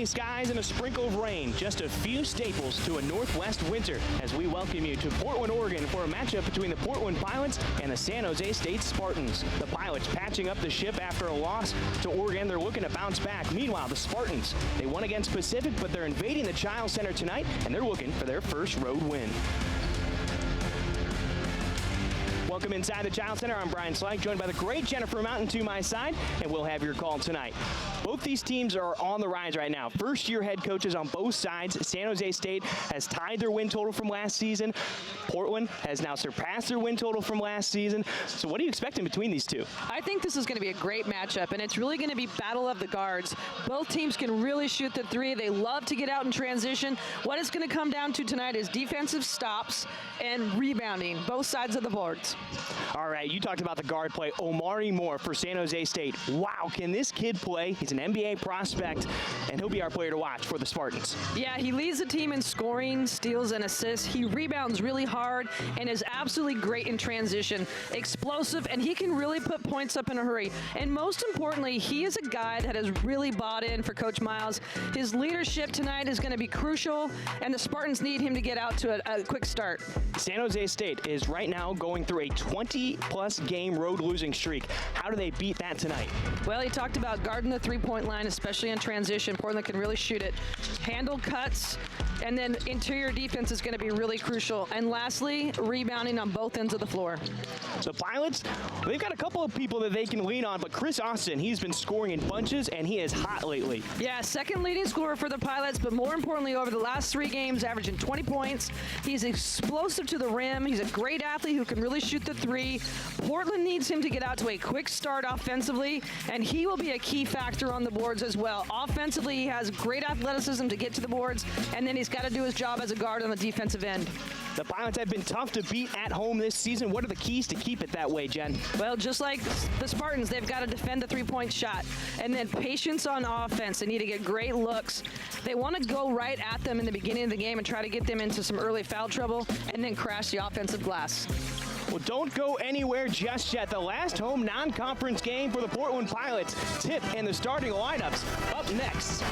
skies and a sprinkle of rain, just a few staples to a Northwest winter as we welcome you to Portland, Oregon for a matchup between the Portland Pilots and the San Jose State Spartans. The Pilots patching up the ship after a loss to Oregon. They're looking to bounce back. Meanwhile, the Spartans, they won against Pacific, but they're invading the Child Center tonight, and they're looking for their first road win. Welcome inside the Child Center. I'm Brian Slyke, joined by the great Jennifer Mountain to my side, and we'll have your call tonight. Both these teams are on the rise right now. First-year head coaches on both sides. San Jose State has tied their win total from last season. Portland has now surpassed their win total from last season. So what are you expecting between these two? I think this is going to be a great matchup, and it's really going to be battle of the guards. Both teams can really shoot the three. They love to get out in transition. What it's going to come down to tonight is defensive stops and rebounding, both sides of the boards. All right, you talked about the guard play. Omari Moore for San Jose State. Wow, can this kid play? He's an NBA prospect, and he'll be our player to watch for the Spartans. Yeah, he leads the team in scoring, steals, and assists. He rebounds really hard and is absolutely great in transition. Explosive, and he can really put points up in a hurry. And most importantly, he is a guy that has really bought in for Coach Miles. His leadership tonight is going to be crucial, and the Spartans need him to get out to a quick start. San Jose State is right now going through a 20-plus game road losing streak. How do they beat that tonight? Well, he talked about guarding the three-point line, especially in transition. Portland can really shoot it. Handle cuts, and then interior defense is going to be really crucial. And lastly, rebounding on both ends of the floor. The Pilots, they've got a couple of people that they can lean on, but Chris Austin, he's been scoring in bunches, and he is hot lately. Yeah, second leading scorer for the Pilots, but more importantly, over the last 3 games, averaging 20 points. He's explosive to the rim. He's a great athlete who can really shoot the three. Portland needs him to get out to a quick start offensively, and he will be a key factor on the boards as well. Offensively, he has great athleticism to get to the boards, and then he's got to do his job as a guard on the defensive end. The Pilots have been tough to beat at home this season. What are the keys to keep it that way, Jen? Well, just like the Spartans, they've got to defend the three-point shot. And then patience on offense. They need to get great looks. They want to go right at them in the beginning of the game and try to get them into some early foul trouble and then crash the offensive glass. Well, don't go anywhere just yet. The last home non-conference game for the Portland Pilots. Tip and the starting lineups up next.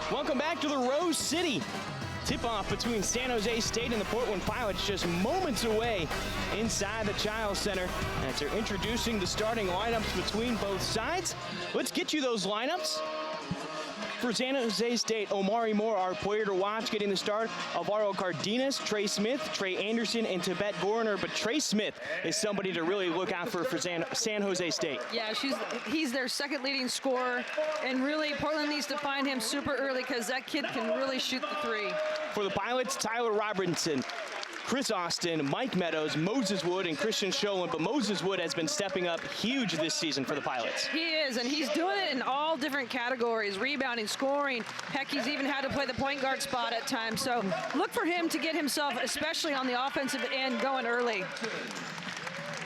Welcome back to the Rose City. Tip-off between San Jose State and the Portland Pilots just moments away inside the Child Center as they're introducing the starting lineups between both sides. Let's get you those lineups. For San Jose State, Omari Moore, our player to watch, getting the start. Alvaro Cardenas, Trey Smith, Trey Anderson, and Tibet Gorner. But Trey Smith is somebody to really look out for San Jose State. Yeah, he's their second leading scorer. And really, Portland needs to find him super early because that kid can really shoot the three. For the Pilots, Tyler Robinson, Chris Austin, Mike Meadows, Moses Wood, and Christian Sholin. But Moses Wood has been stepping up huge this season for the Pilots. He is, and he's doing it in all different categories, rebounding, scoring. Heck, he's even had to play the point guard spot at times. So look for him to get himself, especially on the offensive end, going early.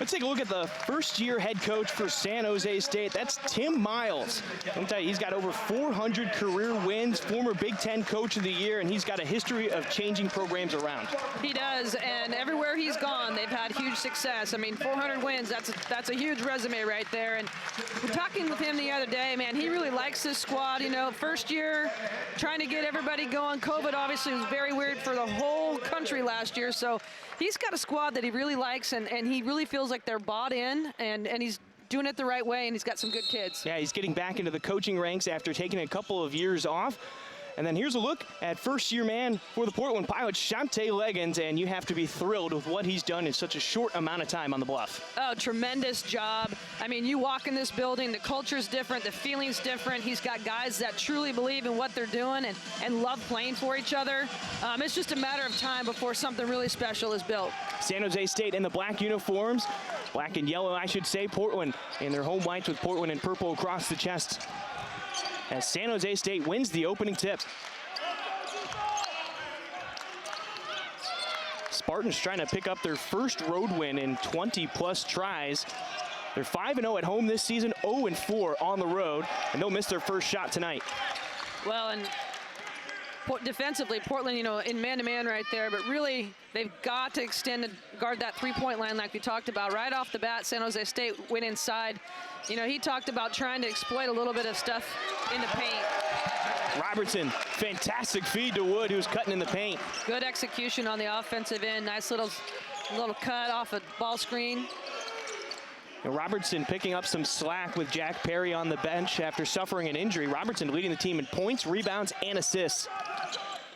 Let's take a look at the first-year head coach for San Jose State. That's Tim Miles. I'll tell you, he's got over 400 career wins, former Big Ten Coach of the Year, and he's got a history of changing programs around. He does, and everywhere he's gone, they've had huge success. I mean, 400 wins, that's a huge resume right there. And we're talking with him the other day, man, he really likes this squad. You know, first year, trying to get everybody going. COVID obviously was very weird for the whole country last year, so he's got a squad that he really likes, and he really feels like they're bought in, and he's doing it the right way, and he's got some good kids. Yeah, he's getting back into the coaching ranks after taking a couple of years off. And then here's a look at first-year man for the Portland Pilots, Shante Leggins, and you have to be thrilled with what he's done in such a short amount of time on the Bluff. Oh, tremendous job. I mean, you walk in this building, the culture's different, the feeling's different. He's got guys that truly believe in what they're doing and love playing for each other. It's just a matter of time before something really special is built. San Jose State in the black uniforms, black and yellow, I should say. Portland in their home whites with Portland and purple across the chest, as San Jose State wins the opening tip. Spartans trying to pick up their first road win in 20-plus tries. They're 5-0 at home this season, 0-4 on the road, and they'll miss their first shot tonight. Well, and defensively, Portland, you know, in man-to-man right there, but really they've got to extend and guard that three-point line like we talked about. Right off the bat, San Jose State went inside. You know, he talked about trying to exploit a little bit of stuff in the paint. Robertson, fantastic feed to Wood, who's cutting in the paint. Good execution on the offensive end. Nice little cut off a ball screen. And Robertson picking up some slack with Jack Perry on the bench after suffering an injury. Robertson leading the team in points, rebounds, and assists.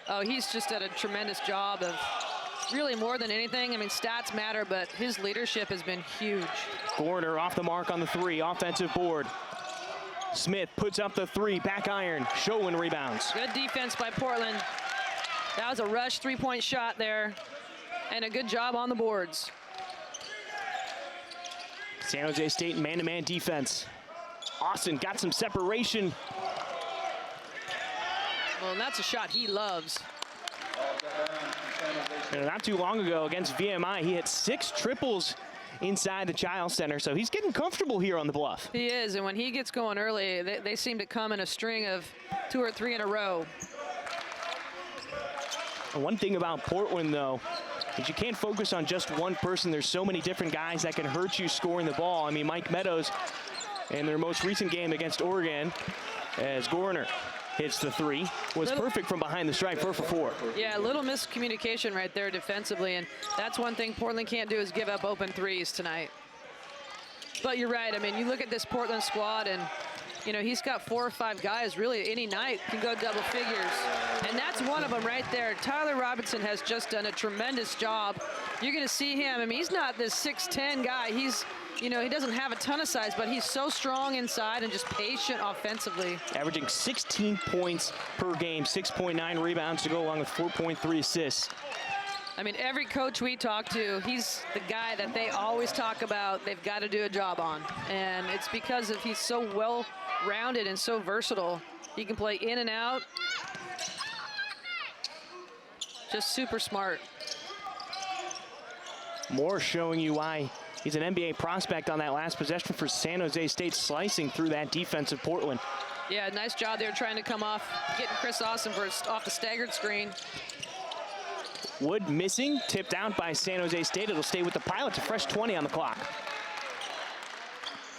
Oh, he's just done a tremendous job of really more than anything. I mean, stats matter, but his leadership has been huge. Gorner off the mark on the three, offensive board. Smith puts up the three, back iron, Sholin rebounds. Good defense by Portland. That was a rush three-point shot there, and a good job on the boards. San Jose State man-to-man defense. Austin got some separation. Well, and that's a shot he loves. And not too long ago against VMI, he hit 6 triples inside the Child Center, so he's getting comfortable here on the Bluff. He is, and when he gets going early, they seem to come in a string of 2 or 3 in a row. And one thing about Portland, though, is you can't focus on just one person. There's so many different guys that can hurt you scoring the ball. I mean, Mike Meadows in their most recent game against Oregon, as Gorner hits the three, was perfect from behind the stripe, 4 for 4. Yeah, a little miscommunication right there defensively, and that's one thing Portland can't do is give up open threes tonight. But you're right. I mean, you look at this Portland squad, and you know, he's got 4 or 5 guys really any night can go double figures. And that's one of them right there. Tyler Robinson has just done a tremendous job. You're going to see him. I mean, he's not this 6'10" guy. He's, you know, he doesn't have a ton of size, but he's so strong inside and just patient offensively. Averaging 16 points per game, 6.9 rebounds to go along with 4.3 assists. I mean, every coach we talk to, he's the guy that they always talk about they've got to do a job on. And it's because of he's so well-rounded and so versatile. He can play in and out. Just super smart. Moore showing you why he's an NBA prospect on that last possession for San Jose State, slicing through that defensive Portland. Yeah, nice job there trying to come off, getting Chris Austin off the staggered screen. Wood missing, tipped out by San Jose State. It'll stay with the Pilots, a fresh 20 on the clock.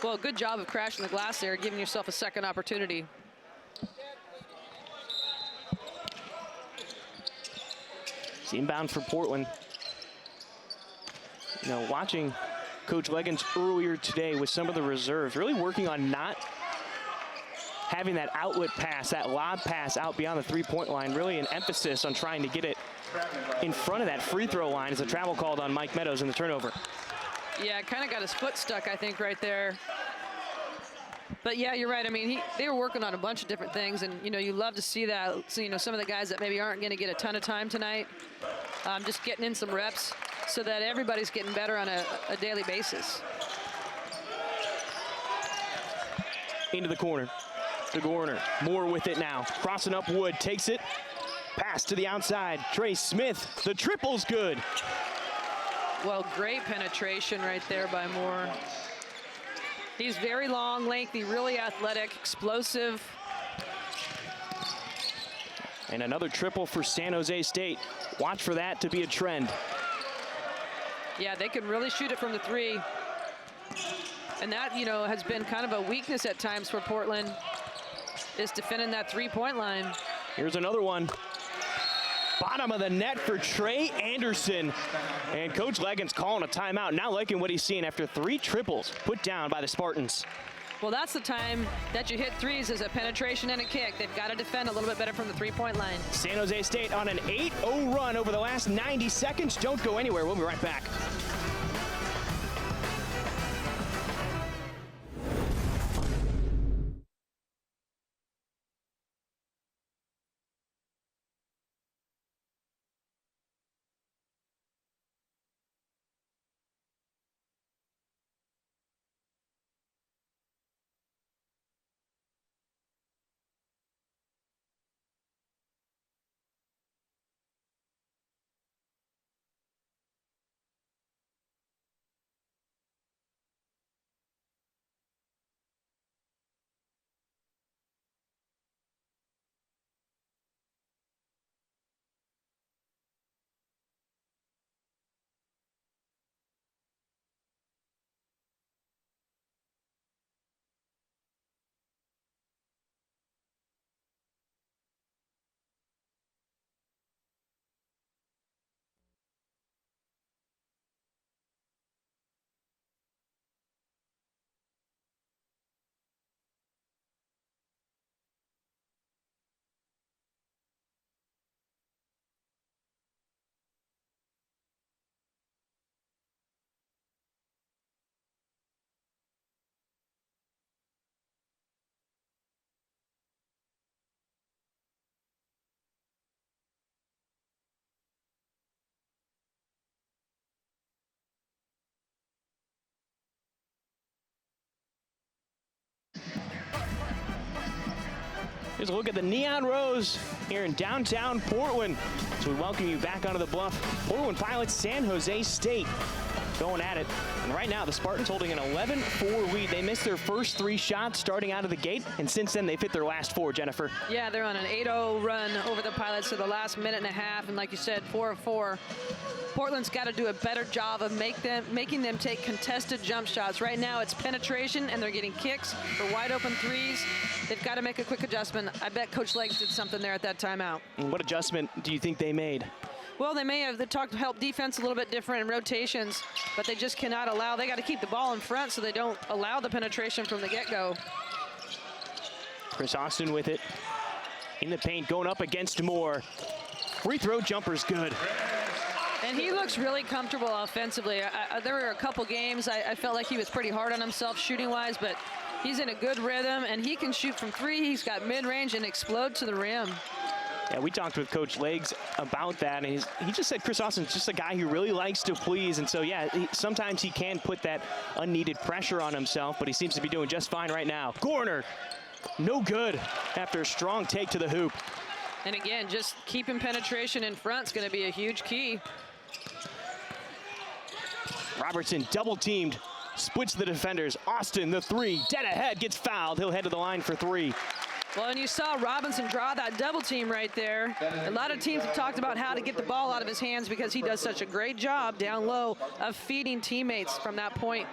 Well, good job of crashing the glass there, giving yourself a second opportunity. It's inbound for Portland. You know, watching Coach Leggins earlier today with some of the reserves, really working on not having that outlet pass, that lob pass out beyond the three-point line, really an emphasis on trying to get it in front of that free throw line as a travel called on Mike Meadows in the turnover. Yeah, kind of got his foot stuck, I think, right there. But yeah, you're right. I mean, they were working on a bunch of different things, and you know, you love to see that. So, you know, some of the guys that maybe aren't going to get a ton of time tonight, just getting in some reps so that everybody's getting better on a daily basis. Into the corner. To Gorner. Moore with it now. Crossing up Wood. Takes it. Pass to the outside. Trey Smith. The triple's good. Well, great penetration right there by Moore. He's very long, lengthy, really athletic, explosive. And another triple for San Jose State. Watch for that to be a trend. Yeah, they can really shoot it from the three. And that, you know, has been kind of a weakness at times for Portland, is defending that three-point line. Here's another one. Bottom of the net for Trey Anderson. And Coach Leggins calling a timeout. Not liking what he's seeing after 3 triples put down by the Spartans. Well, that's the time that you hit threes, is a penetration and a kick. They've got to defend a little bit better from the three-point line. San Jose State on an 8-0 run over the last 90 seconds. Don't go anywhere. We'll be right back. Here's a look at the Neon Rose here in downtown Portland. So we welcome you back onto the bluff. Portland Pilots, San Jose State going at it. And right now, the Spartans holding an 11-4 lead. They missed their first 3 shots starting out of the gate, and since then, they've hit their last 4, Jennifer. Yeah, they're on an 8-0 run over the Pilots for the last minute and a half, and like you said, 4 of 4. Portland's got to do a better job of making them take contested jump shots. Right now, it's penetration, and they're getting kicks for wide open threes. They've got to make a quick adjustment. I bet Coach Legs did something there at that timeout. And what adjustment do you think they made? Well, they may have help defense a little bit different in rotations, but they just cannot allow. They got to keep the ball in front so they don't allow the penetration from the get-go. Chris Austin with it in the paint, going up against Moore. Free throw jumper's good. And he looks really comfortable offensively. There were a couple games I felt like he was pretty hard on himself shooting-wise, but he's in a good rhythm, and he can shoot from 3. He's got mid-range and explode to the rim. Yeah, we talked with Coach Legs about that, and he just said Chris Austin's just a guy who really likes to please, and so, yeah, sometimes he can put that unneeded pressure on himself, but he seems to be doing just fine right now. Corner, no good after a strong take to the hoop. And again, just keeping penetration in front is going to be a huge key. Robertson double-teamed, splits the defenders. Austin, the 3, dead ahead, gets fouled. He'll head to the line for 3. Well, and you saw Robinson draw that double team right there. A lot of teams have talked about how to get the ball out of his hands because he does such a great job down low of feeding teammates from that point.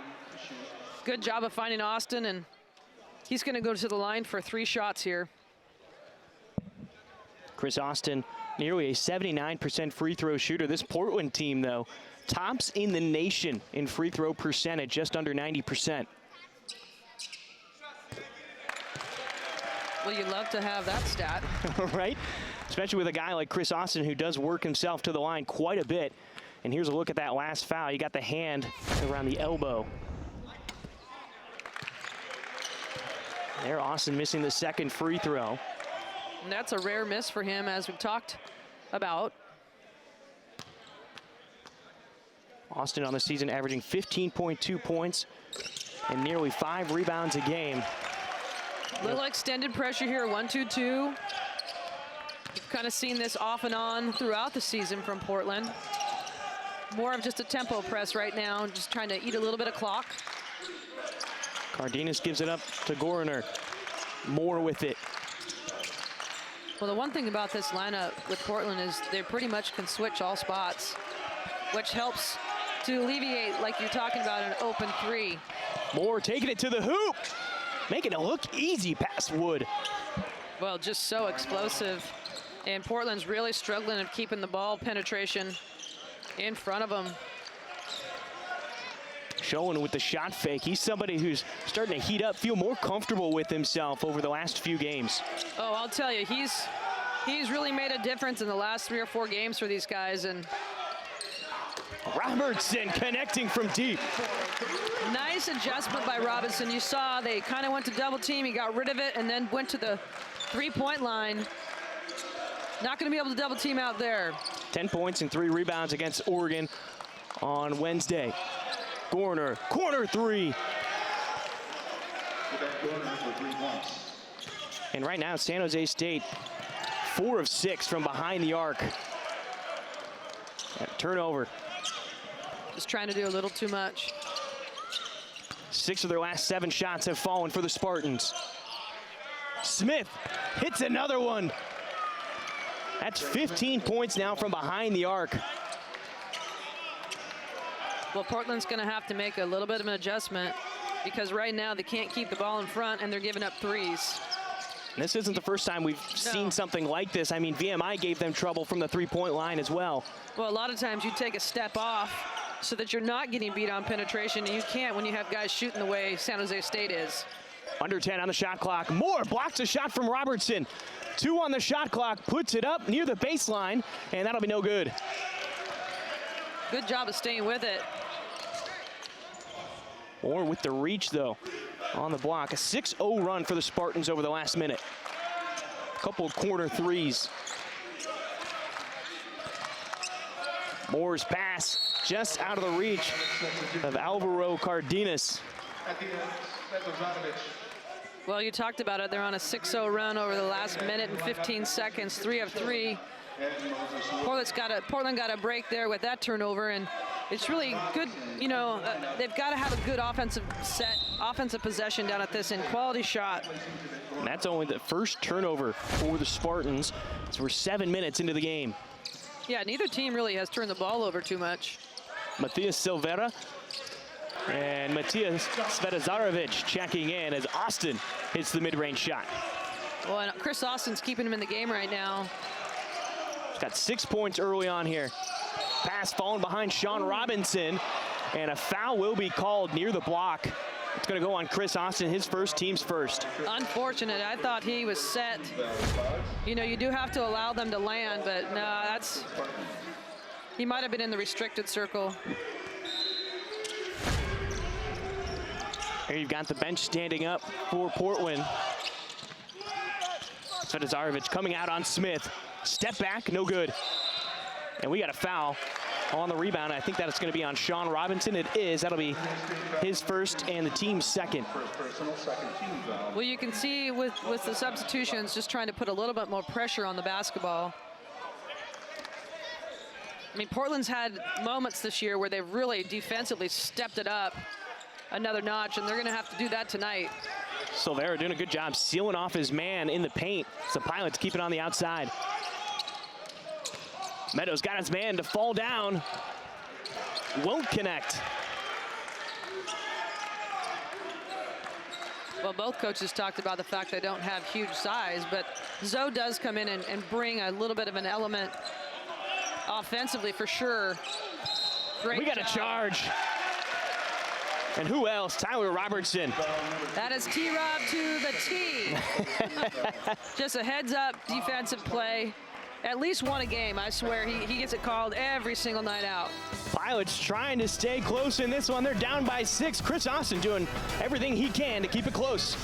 Good job of finding Austin, and he's going to go to the line for 3 shots here. Chris Austin, nearly a 79% free throw shooter. This Portland team, though, tops in the nation in free throw percentage, just under 90%. Well, you'd love to have that stat. Right? Especially with a guy like Chris Austin who does work himself to the line quite a bit. And here's a look at that last foul. You got the hand around the elbow. There, Austin missing the 2nd free throw. And that's a rare miss for him, as we've talked about. Austin on the season averaging 15.2 points and nearly 5 rebounds a game. Little extended pressure here, 1-2-2. You've kind of seen this off and on throughout the season from Portland. more of just a tempo press right now, just trying to eat a little bit of clock. Cardenas gives it up to Gorner. Moore with it. Well, the one thing about this lineup with Portland is they pretty much can switch all spots, which helps to alleviate, like you're talking about, an open three. Moore taking it to the hoop, making it look easy past Wood. Well, just so explosive. And Portland's really struggling of keeping the ball penetration in front of them. Showing with the shot fake. He's somebody who's starting to heat up, feel more comfortable with himself over the last few games. Oh, I'll tell you, he's really made a difference in the last 3 or 4 games for these guys. And Robertson connecting from deep. nice adjustment by Robinson. You saw they kind of went to double team. He got rid of it and then went to the 3-point line. Not going to be able to double team out there. 10 points and 3 rebounds against Oregon on Wednesday. Gorner, corner 3. And right now, San Jose State, 4 of 6 from behind the arc. Turnover. Just trying to do a little too much. 6 of their last 7 shots have fallen for the Spartans. Smith hits another one. That's 15 points now from behind the arc. Well, Portland's going to have to make a little bit of an adjustment because right now they can't keep the ball in front and they're giving up threes. And this isn't the first time we've seen something like this. I mean, VMI gave them trouble from the 3-point line as well. Well, a lot of times you take a step off so that you're not getting beat on penetration, and you can't when you have guys shooting the way San Jose State is. Under 10 on the shot clock. Moore blocks a shot from Robertson. 2 on the shot clock, puts it up near the baseline, and that'll be no good. Good job of staying with it. Moore with the reach, though, on the block. A 6-0 run for the Spartans over the last minute. A couple of corner threes. Moore's pass just out of the reach of Alvaro Cardenas. Well, you talked about it. They're on a 6-0 run over the last minute and 15 seconds, 3 of 3. Portland got a break there with that turnover, and it's really good. You know, they've got to have a good offensive possession down at this end. Quality shot. And that's only the first turnover for the Spartans. So we're 7 minutes into the game. Yeah, neither team really has turned the ball over too much. Matthias Silveira and Matias Svetazarevic checking in as Austin hits the mid-range shot. Well, and Chris Austin's keeping him in the game right now. He's got 6 points early on here. Pass falling behind Sean Robinson, and a foul will be called near the block. It's going to go on Chris Austin, his first, team's first. Unfortunate. I thought he was set. You know, you do have to allow them to land, but no, he might have been in the restricted circle. Here you've got the bench standing up for Portland. Svetazarevic coming out on Smith. Step back, no good. And we got a foul on the rebound. I think that it's going to be on Sean Robinson. It is. That'll be his first and the team's second. Well, you can see with the substitutions, just trying to put a little bit more pressure on the basketball. I mean, Portland's had moments this year where they've really defensively stepped it up another notch, and they're going to have to do that tonight. Silveira doing a good job sealing off his man in the paint. So Pilots keep it on the outside. Meadows got his man to fall down. Won't connect. Well, both coaches talked about the fact they don't have huge size, but Zoe does come in and bring a little bit of an element offensively for sure. Great We got job. a charge. And who else? Tyler Robertson. That is T-Rob to the T. Just a heads-up defensive play. At least one a game, I swear. He gets it called every single night out. Pilots trying to stay close in this one. They're down by 6. Chris Austin doing everything he can to keep it close.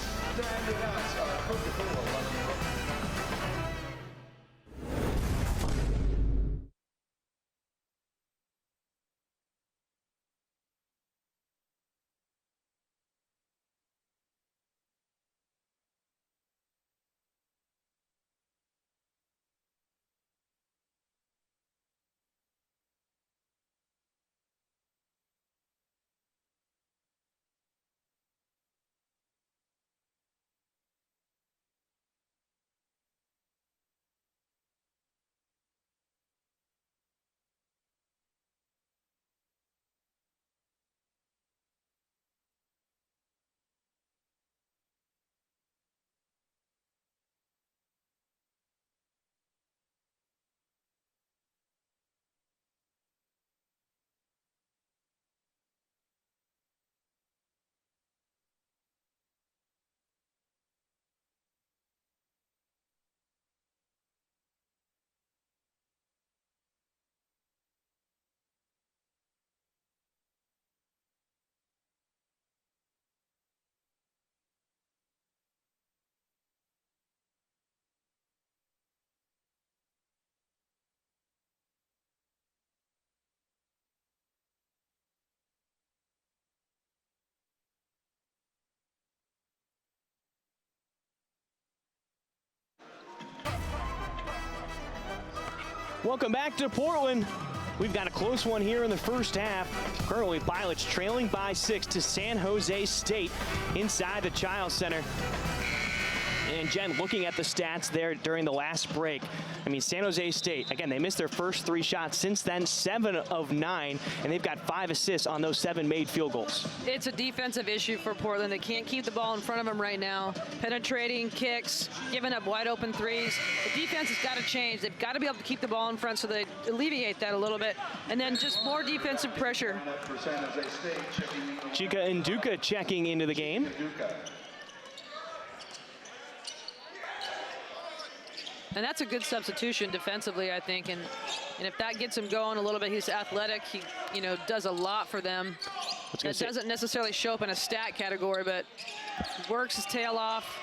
Welcome back to Portland. We've got a close one here in the first half. Currently, Pilots trailing by 6 to San Jose State inside the Child Center. And Jen, looking at the stats there during the last break, I mean, San Jose State, again, they missed their first 3 shots. Since then, 7 of 9, and they've got 5 assists on those 7 made field goals. It's a defensive issue for Portland. They can't keep the ball in front of them right now. Penetrating kicks, giving up wide open threes. The defense has got to change. They've got to be able to keep the ball in front so they alleviate that a little bit. And then just more defensive pressure. Chika Nduka checking into the game. And that's a good substitution defensively, I think. And if that gets him going a little bit, he's athletic. He, does a lot for them. That doesn't necessarily show up in a stat category, but works his tail off.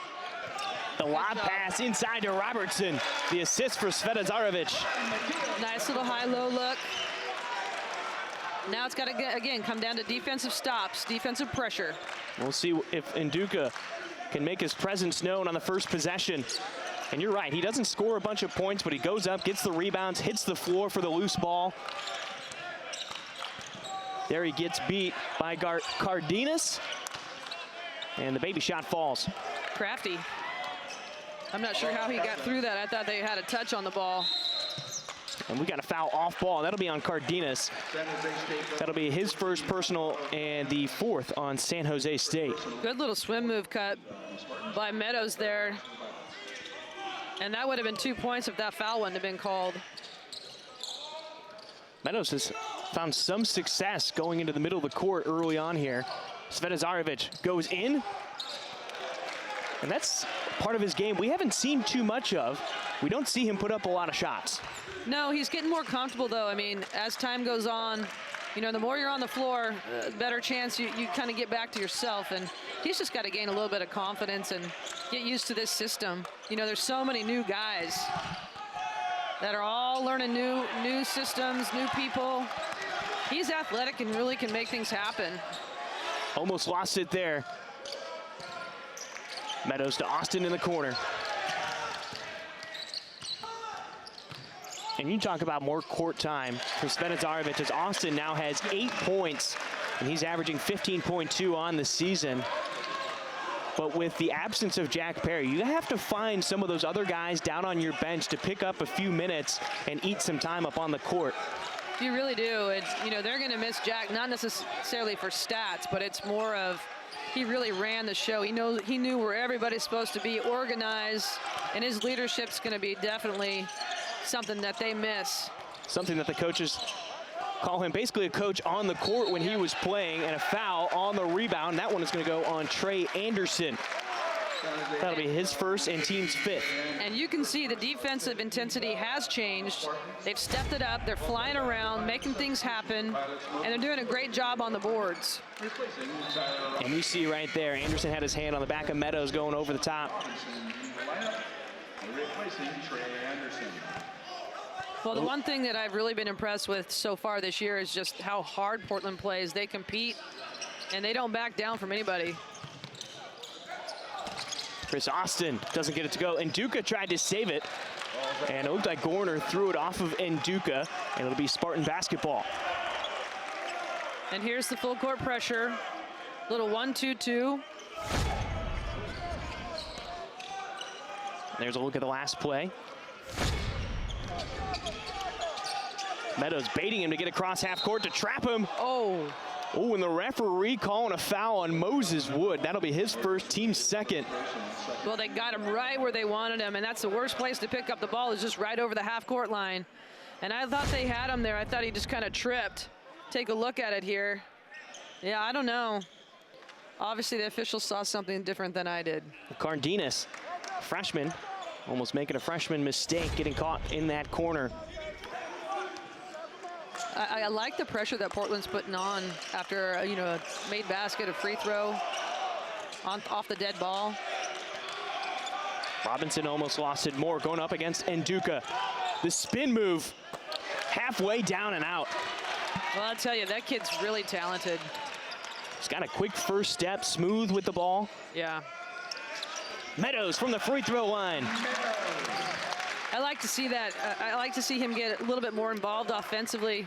The lob pass inside to Robertson. The assist for Svetozarevich. Nice little high-low look. Now it's got to, again, come down to defensive stops, defensive pressure. We'll see if Nduka can make his presence known on the first possession. And you're right, he doesn't score a bunch of points, but he goes up, gets the rebounds, hits the floor for the loose ball. There he gets beat by Cardenas. And the baby shot falls. Crafty. I'm not sure how he got through that. I thought they had a touch on the ball. And we got a foul off ball. That'll be on Cardenas. That'll be his first personal and the 4th on San Jose State. Good little swim move cut by Meadows there. And that would have been 2 points if that foul wouldn't have been called. Meadows has found some success going into the middle of the court early on here. Svetozarevich goes in. And that's part of his game we haven't seen too much of. We don't see him put up a lot of shots. No, he's getting more comfortable, though. I mean, as time goes on, the more you're on the floor, better chance you kind of get back to yourself. And he's just got to gain a little bit of confidence and get used to this system. There's so many new guys that are all learning new systems, new people. He's athletic and really can make things happen. Almost lost it there. Meadows to Austin in the corner. And you talk about more court time for Svetozarevich, as Austin now has 8 points, and he's averaging 15.2 on the season. But with the absence of Jack Perry, you have to find some of those other guys down on your bench to pick up a few minutes and eat some time up on the court. You really do. It's, they're going to miss Jack, not necessarily for stats, but it's more of he really ran the show. He knew where everybody's supposed to be, organized, and his leadership's going to be definitely something that they miss. Something that the coaches call him basically a coach on the court when he was playing, and a foul on the rebound. That one is going to go on Trey Anderson. That'll be his first and team's 5th. And you can see the defensive intensity has changed. They've stepped it up. They're flying around, making things happen, and they're doing a great job on the boards. And you see right there, Anderson had his hand on the back of Meadows going over the top. Well, the one thing that I've really been impressed with so far this year is just how hard Portland plays. They compete, and they don't back down from anybody. Chris Austin doesn't get it to go. Nduka tried to save it, and it looked like Gorner threw it off of Nduka, and it'll be Spartan basketball. And here's the full court pressure. Little 1-2-2. There's a look at the last play. Meadows baiting him to get across half court to trap him. Oh, and the referee calling a foul on Moses Wood. That'll be his first, team's 2nd. Well, they got him right where they wanted him, and that's the worst place to pick up the ball, is just right over the half court line. And I thought they had him there. I thought he just kind of tripped. Take a look at it here. Yeah, I don't know. Obviously, the officials saw something different than I did. Cardenas, freshman, almost making a freshman mistake, getting caught in that corner. I like the pressure that Portland's putting on after, a made basket, a free throw off the dead ball. Robinson almost lost it more, going up against Nduka. The spin move, halfway down and out. Well, I'll tell you, that kid's really talented. He's got a quick first step, smooth with the ball. Yeah. Meadows from the free throw line. I like to see that. I like to see him get a little bit more involved offensively.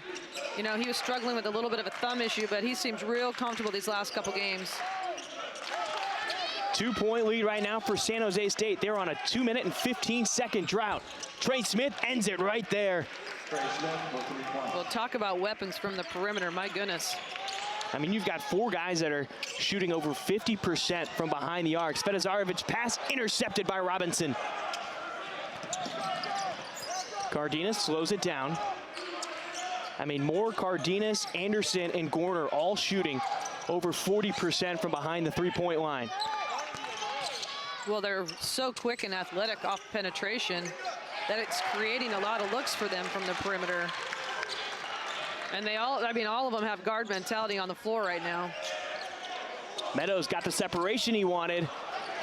You know, he was struggling with a little bit of a thumb issue, but he seems real comfortable these last couple games. 2-point lead right now for San Jose State. They're on a 2-minute and 15-second drought. Trey Smith ends it right there. Well, talk about weapons from the perimeter. My goodness. I mean, you've got 4 guys that are shooting over 50% from behind the arc. Svetizarevic pass intercepted by Robinson. Cardenas slows it down. I mean, Moore, Cardenas, Anderson, and Gorner all shooting over 40% from behind the 3-point line. Well, they're so quick and athletic off penetration that it's creating a lot of looks for them from the perimeter. And they all, I mean, all of them have guard mentality on the floor right now. Meadows got the separation he wanted,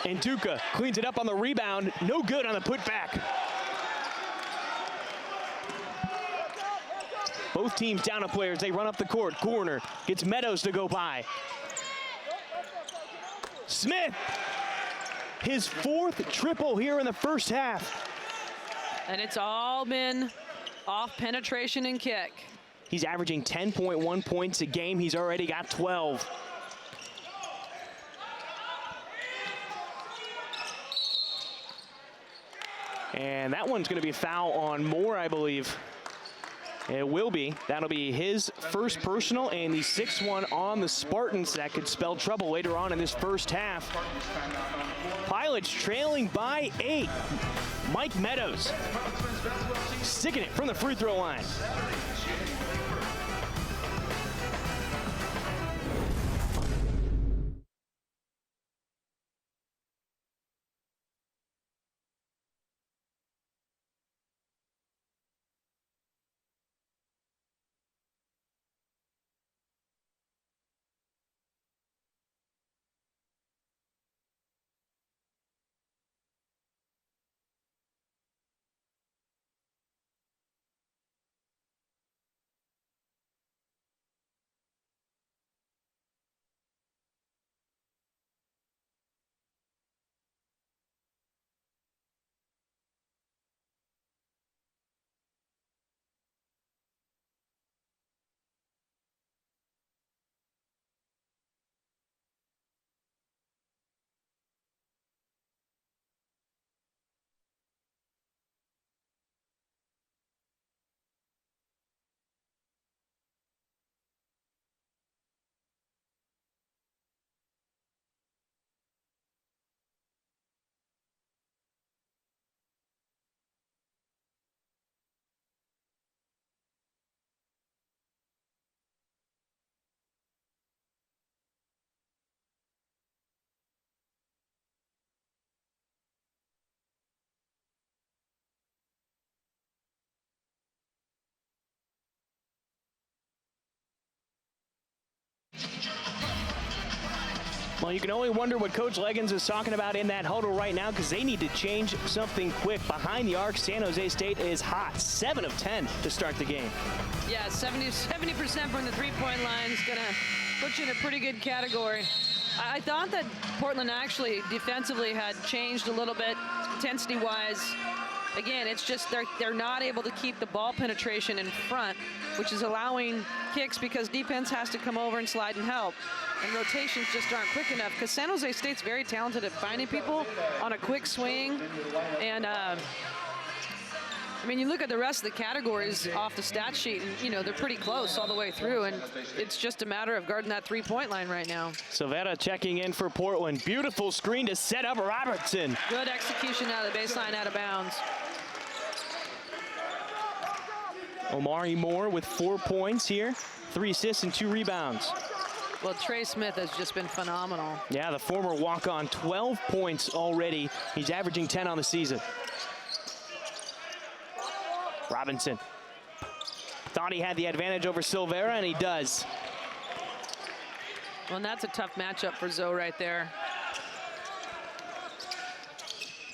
and Duca cleans it up on the rebound. No good on the putback. Both teams down a player as they run up the court. Gorner gets Meadows to go by. Smith, his 4th triple here in the first half. And it's all been off penetration and kick. He's averaging 10.1 points a game. He's already got 12. And that one's going to be a foul on Moore, I believe. It will be. That'll be his first personal and the 6th one on the Spartans. That could spell trouble later on in this first half. Pilots trailing by 8. Mike Meadows sticking it from the free throw line. Well, you can only wonder what Coach Leggins is talking about in that huddle right now, because they need to change something quick. Behind the arc, San Jose State is hot. 7 of 10 to start the game. Yeah, 70% from the 3-point line is going to put you in a pretty good category. I thought that Portland actually defensively had changed a little bit intensity-wise. Again, it's just they're not able to keep the ball penetration in front, which is allowing kicks because defense has to come over and slide and help. And rotations just aren't quick enough because San Jose State's very talented at finding people on a quick swing. And, I mean, you look at the rest of the categories off the stat sheet, and, you know, they're pretty close all the way through. And it's just a matter of guarding that 3-point line right now. Silvera checking in for Portland. Beautiful screen to set up Robertson. Good execution out of the baseline, out of bounds. Omari Moore with 4 points here, 3 assists and 2 rebounds. Well, Trey Smith has just been phenomenal. Yeah, the former walk-on, 12 points already. He's averaging 10 on the season. Robinson thought he had the advantage over Silvera, and he does. Well, and that's a tough matchup for Zoe right there.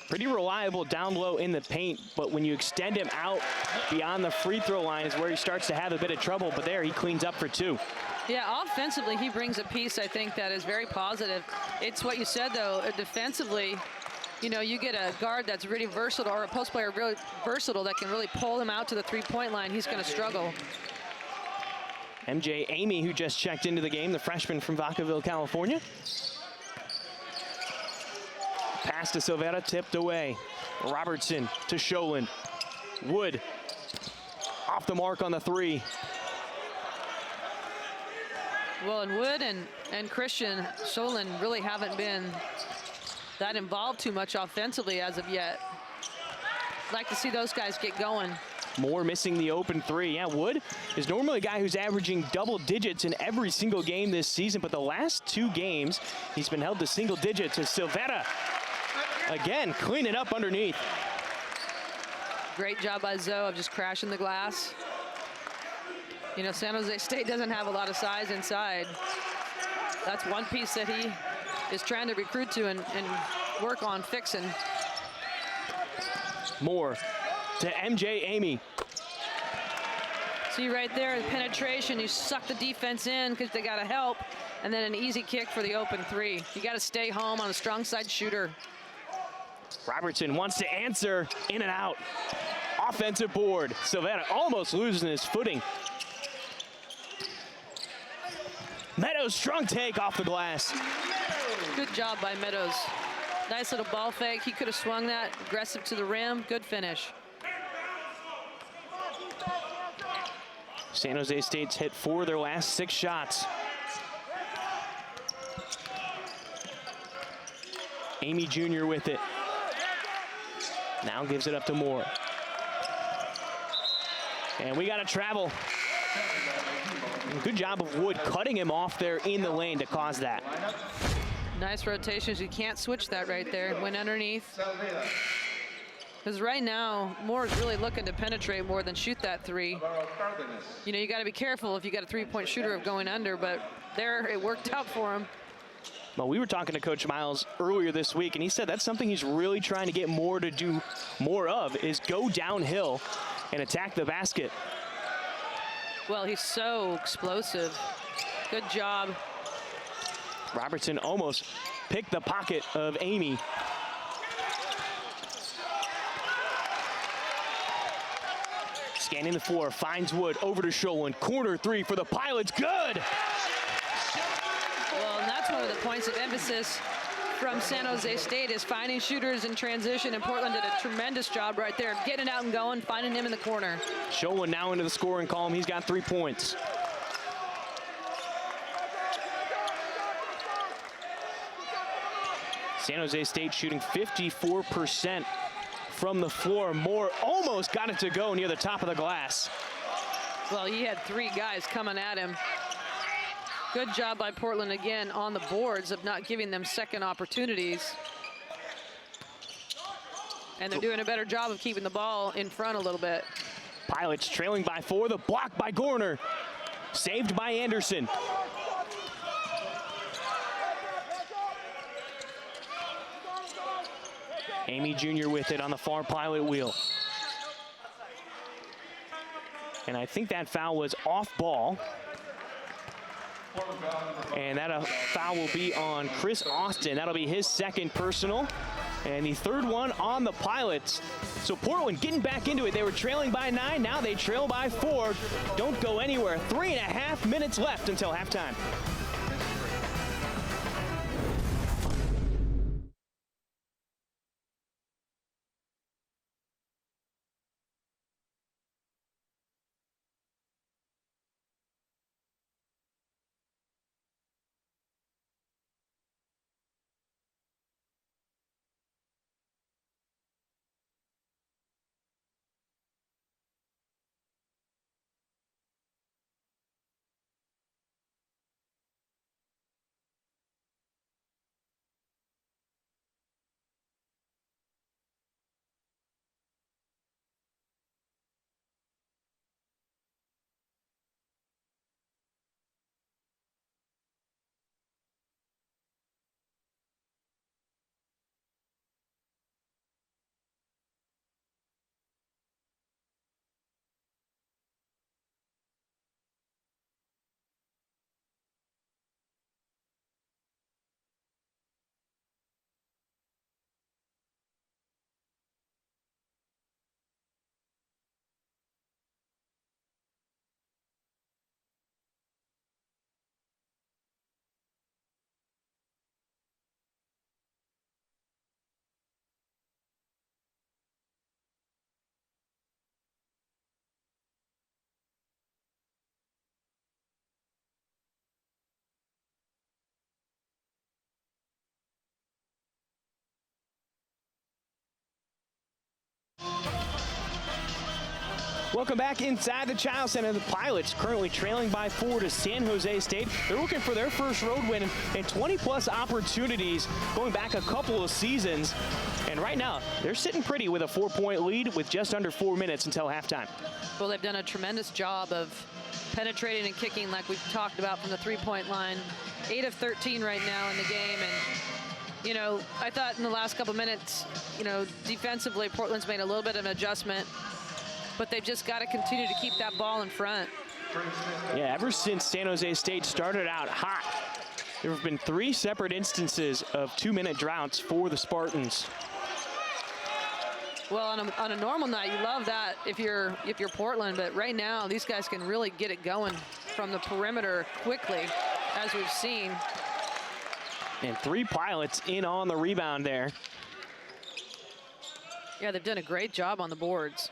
Pretty reliable down low in the paint, but when you extend him out beyond the free throw line is where he starts to have a bit of trouble, but there he cleans up for 2. Yeah, offensively, he brings a piece, I think, that is very positive. It's what you said, though, defensively, You know, you get a guard that's really versatile, or a post player really versatile that can really pull him out to the three-point line, he's going to struggle. MJ Amy, who just checked into the game, the freshman from Vacaville, California. Pass to Silvera, tipped away. Robertson to Sholand. Wood off the mark on the three. Well, and Wood and Christian Sholand really haven't been that involved too much offensively as of yet. Like to see those guys get going. Moore missing the open three. Yeah, Wood is normally a guy who's averaging double digits in every single game this season, but the last 2 games, he's been held to single digits. And Silvera, again, cleaning up underneath. Great job by Zoe of just crashing the glass. You know, San Jose State doesn't have a lot of size inside. That's one piece that he is trying to recruit to and work on fixing. Moore to MJ Amy. See right there, the penetration, you suck the defense in because they got to help, and then an easy kick for the open three. You got to stay home on a strong side shooter. Robertson wants to answer, in and out. Offensive board. Silvera almost losing his footing. Meadows, strong take off the glass. Good job by Meadows. Nice little ball fake. He could have swung that, aggressive to the rim. Good finish. San Jose State's hit 4 of their last 6 shots. Amy Jr. with it. Now gives it up to Moore. And we got to travel. Good job of Wood cutting him off there in the lane to cause that. Nice rotations. You can't switch that right there. Went underneath. Because right now, Moore is really looking to penetrate more than shoot that three. You know, you got to be careful if you got a three-point shooter of going under, but there it worked out for him. Well, we were talking to Coach Miles earlier this week, and he said that's something he's really trying to get Moore to do more of, is go downhill and attack the basket. Well, he's so explosive. Good job. Robertson almost picked the pocket of Amy. Scanning the floor, finds Wood, over to Sholand. Corner three for the Pilots, good! Well, and that's one of the points of emphasis from San Jose State, is finding shooters in transition, and Portland did a tremendous job right there, getting out and going, finding him in the corner. Sholand now into the scoring column. He's got 3 points. San Jose State shooting 54% from the floor. Moore almost got it to go near the top of the glass. Well, he had 3 guys coming at him. Good job by Portland again on the boards of not giving them second opportunities. And they're doing a better job of keeping the ball in front a little bit. Pilots trailing by 4, the block by Gorner. Saved by Anderson. Amy Jr. with it on the far Pilot wheel. And I think that foul was off ball. And that foul will be on Chris Austin. That'll be his second personal. And the third one on the Pilots. So Portland getting back into it. They were trailing by 9. Now they trail by 4. Don't go anywhere. 3.5 minutes left until halftime. Welcome back inside the Child Center. The Pilots currently trailing by 4 to San Jose State. They're looking for their first road win in 20-plus opportunities going back a couple of seasons. And right now, they're sitting pretty with a 4-point lead with just under 4 minutes until halftime. Well, they've done a tremendous job of penetrating and kicking like we've talked about from the three-point line. 8 of 13 right now in the game. And, you know, I thought in the last couple minutes, you know, defensively, Portland's made a little bit of an adjustment. But they've just got to continue to keep that ball in front. Yeah, ever since San Jose State started out hot, there have been 3 separate instances of 2-minute droughts for the Spartans. Well, on a normal night, you love that if you're Portland, but right now these guys can really get it going from the perimeter quickly, as we've seen. And 3 Pilots in on the rebound there. Yeah, they've done a great job on the boards.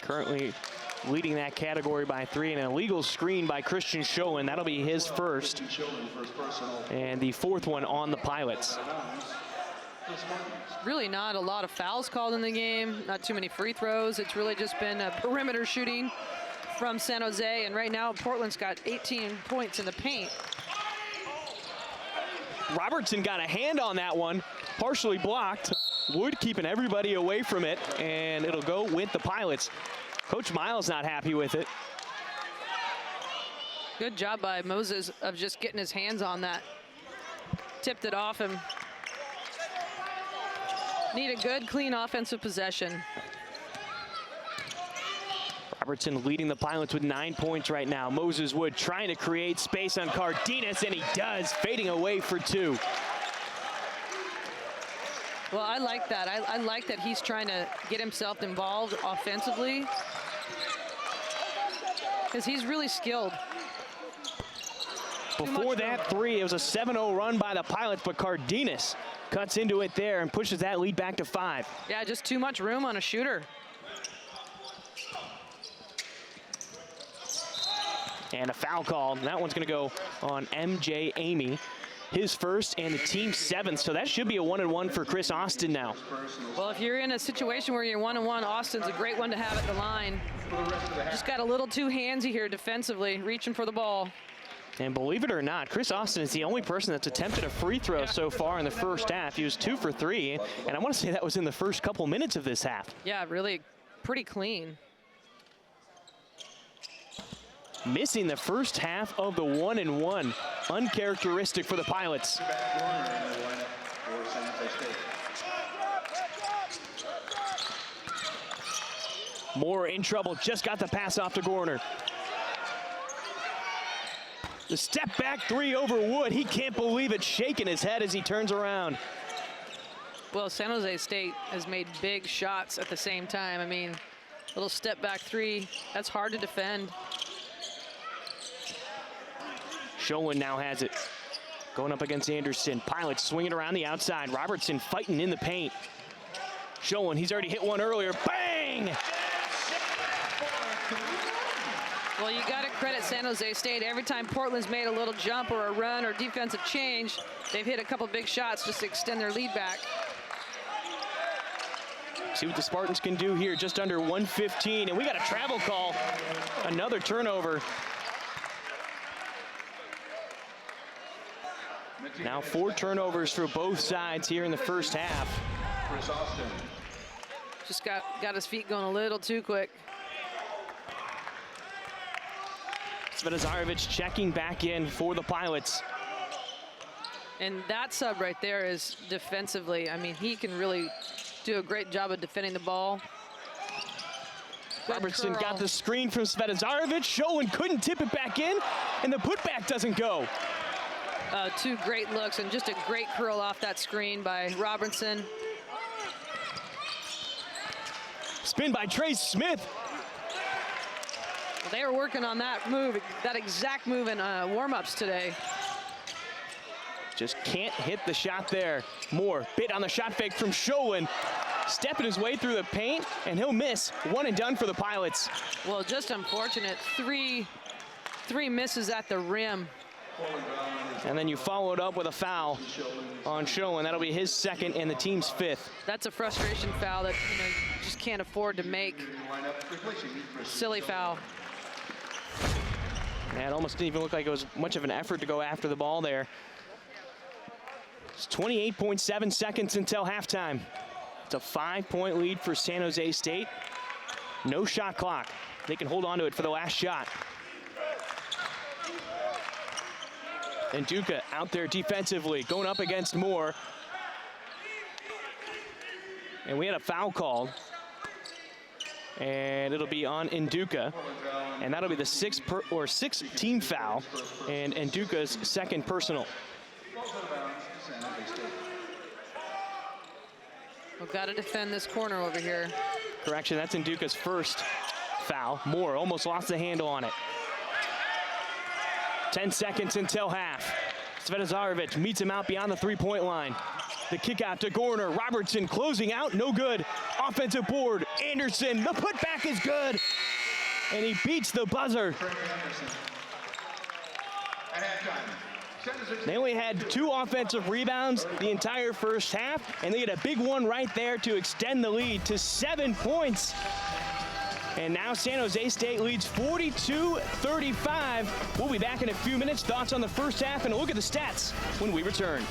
Currently leading that category by 3, and an illegal screen by Christian Schoen. That'll be his first. And the 4th one on the Pilots. Really not a lot of fouls called in the game, not too many free throws. It's really just been a perimeter shooting from San Jose, and right now Portland's got 18 points in the paint. Robertson got a hand on that one, partially blocked. Wood keeping everybody away from it, and it'll go with the Pilots. Coach Miles not happy with it. Good job by Moses of just getting his hands on that. Tipped it off him. Need a good, clean offensive possession. Robertson leading the Pilots with 9 points right now. Moses Wood trying to create space on Cardenas, and he does, fading away for 2. Well, I like that. I like that he's trying to get himself involved offensively, because he's really skilled. Before that 3, it was a 7-0 run by the Pilots, but Cardenas cuts into it there and pushes that lead back to 5. Yeah, just too much room on a shooter. And a foul call. That one's going to go on MJ Amy. His first and the team's 7th, so that should be a 1-and-1 for Chris Austin now. Well, if you're in a situation where you're 1-and-1, Austin's a great one to have at the line. Just got a little too handsy here defensively, reaching for the ball. And believe it or not, Chris Austin is the only person that's attempted a free throw so far in the first half. He was 2 for 3, and I want to say that was in the first couple minutes of this half. Yeah, really pretty clean. Missing the first half of the 1-and-1. Uncharacteristic for the Pilots. Moore in trouble, just got the pass off to Gorner. The step back 3 over Wood. He can't believe it, shaking his head as he turns around. Well, San Jose State has made big shots at the same time. I mean, little step back 3, that's hard to defend. Schoen now has it. Going up against Anderson. Pilots swinging around the outside. Robertson fighting in the paint. Schoen, he's already hit one earlier. Bang! Well, you got to credit San Jose State. Every time Portland's made a little jump or a run or defensive change, they've hit a couple big shots just to extend their lead back. See what the Spartans can do here. Just under 1:15, and we got a travel call. Another turnover. Now 4 turnovers for both sides here in the first half. Just got his feet going a little too quick. Svetizarevic checking back in for the Pilots. And that sub right there is defensively. I mean, he can really do a great job of defending the ball. Good Robertson curl. got the screen from Svetizarevic. Schoen couldn't tip it back in, and the putback doesn't go. 2 great looks and just a great curl off that screen by Robertson. Spin by Trey Smith. Well, they were working on that move, that exact move in warm-ups today. Just can't hit the shot there. Moore bit on the shot fake from Schoen. Stepping his way through the paint, and he'll miss. 1 and done for the Pilots. Well, just unfortunate. Three misses at the rim. And then you followed up with a foul on Schoen. That'll be his 2nd and the team's 5th. That's a frustration foul that, you know, can't afford to make a silly foul. Yeah, it almost didn't even look like it was much of an effort to go after the ball there. It's 28.7 seconds until halftime. It's a 5-point lead for San Jose State. No shot clock. They can hold on to it for the last shot. And Duca out there defensively, going up against Moore. And we had a foul called. And it'll be on Nduka. And that'll be the sixth team foul. And Nduka's second personal. We've got to defend this corner over here. Correction, that's Nduka's first foul. Moore almost lost the handle on it. 10 seconds until half. Svetizarevic meets him out beyond the three-point line. The kick out to Gorner. Robertson closing out, no good. Offensive board, Anderson, the putback is good. And he beats the buzzer. They only had 2 offensive rebounds the entire first half, and they get a big one right there to extend the lead to 7 points. And now San Jose State leads 42-35. We'll be back in a few minutes. Thoughts on the first half and a look at the stats when we return.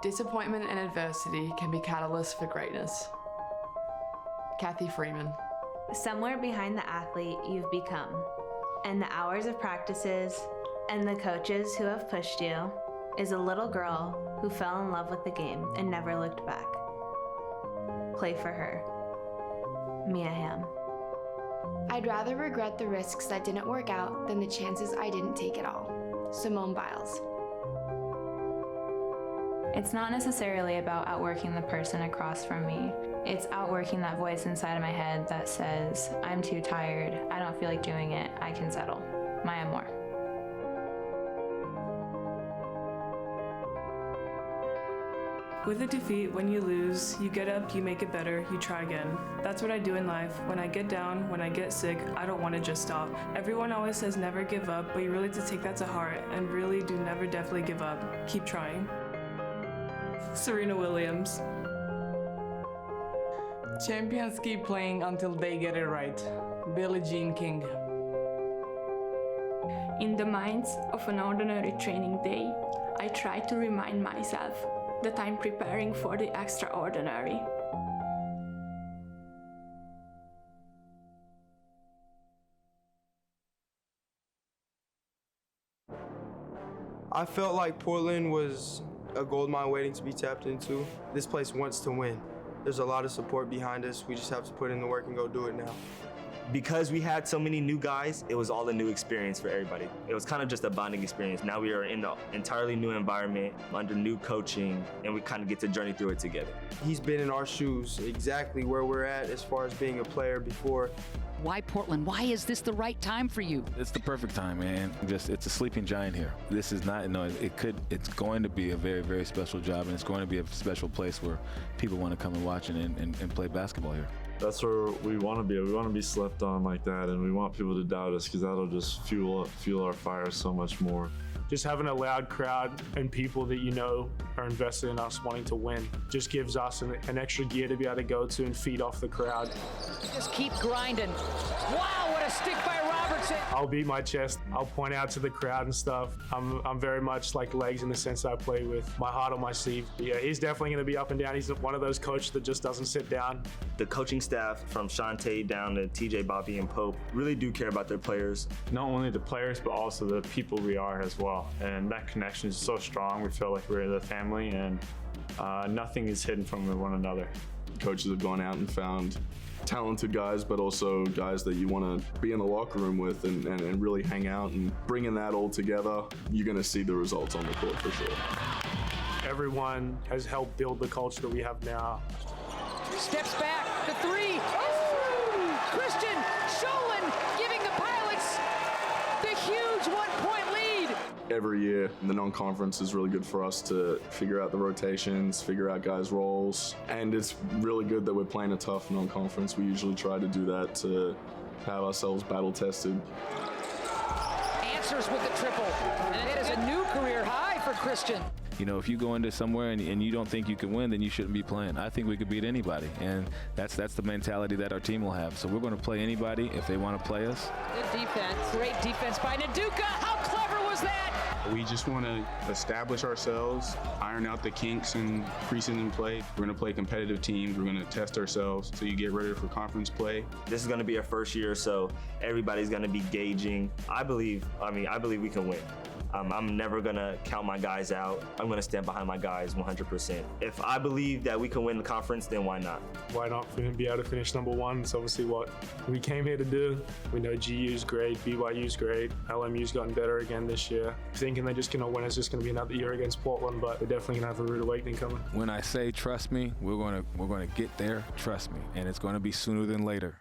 Disappointment and adversity can be catalysts for greatness. Kathy Freeman. Somewhere behind the athlete you've become, and the hours of practices, and the coaches who have pushed you, is a little girl who fell in love with the game and never looked back. Play for her. Mia Hamm. I'd rather regret the risks that didn't work out than the chances I didn't take at all. Simone Biles. It's not necessarily about outworking the person across from me. It's outworking that voice inside of my head that says, I'm too tired, I don't feel like doing it, I can settle. Maya Moore. With a defeat, when you lose, you get up, you make it better, you try again. That's what I do in life. When I get down, when I get sick, I don't want to just stop. Everyone always says never give up, but you really have to take that to heart and really do never definitely give up. Keep trying. Serena Williams. Champions keep playing until they get it right. Billie Jean King. In the midst of an ordinary training day, I try to remind myself that I'm preparing for the extraordinary. I felt like Portland was a gold mine waiting to be tapped into. This place wants to win. There's a lot of support behind us. We just have to put in the work and go do it now. Because we had so many new guys, it was all a new experience for everybody. It was kind of just a bonding experience. Now we are in an entirely new environment, under new coaching, and we kind of get to journey through it together. He's been in our shoes, exactly where we're at as far as being a player before. Why Portland? Why is this the right time for you? It's the perfect time, man. It's a sleeping giant here. This is not, it's going to be a very, very special job, and it's going to be a special place where people want to come and watch and play basketball here. That's where we want to be. We want to be slept on like that, and we want people to doubt us because that'll just fuel our fire so much more. Just having a loud crowd and people that you know are invested in us wanting to win just gives us an extra gear to be able to go to and feed off the crowd. Just keep grinding. Wow, what a stick by Robertson. I'll beat my chest. I'll point out to the crowd and stuff. I'm very much like Legs in the sense I play with my heart on my sleeve. Yeah, he's definitely going to be up and down. He's one of those coaches that just doesn't sit down. The coaching staff from Shantae down to TJ, Bobby, and Pope really do care about their players. Not only the players, but also the people we are as well. And that connection is so strong. We feel like we're the family, and nothing is hidden from one another. Coaches have gone out and found talented guys, but also guys that you want to be in the locker room with and really hang out, and bringing that all together, you're going to see the results on the court for sure. Everyone has helped build the culture that we have now. Steps back, the three. Oh! Christian Sholin giving the Pilots the huge 1-point lead. Every year, the non-conference is really good for us to figure out the rotations, figure out guys' roles, and it's really good that we're playing a tough non-conference. We usually try to do that to have ourselves battle-tested. Answers with the triple, and it is a new career high for Christian. You know, if you go into somewhere and you don't think you can win, then you shouldn't be playing. I think we could beat anybody, and that's the mentality that our team will have. So we're going to play anybody if they want to play us. Good defense. Great defense by Naduka. How clever was that? We just want to establish ourselves, iron out the kinks in preseason play. We're going to play competitive teams. We're going to test ourselves so you get ready for conference play. This is going to be our first year, so everybody's going to be gauging. I believe we can win. I'm never going to count my guys out. I'm going to stand behind my guys 100%. If I believe that we can win the conference, then why not? Why not be able to finish number one? It's obviously what we came here to do. We know GU's great, BYU's great, LMU's gotten better again this year. Thinking they're just going to win, it's just going to be another year against Portland, but they're definitely going to have a rude awakening coming. When I say trust me, we're going to get there, trust me, and it's going to be sooner than later.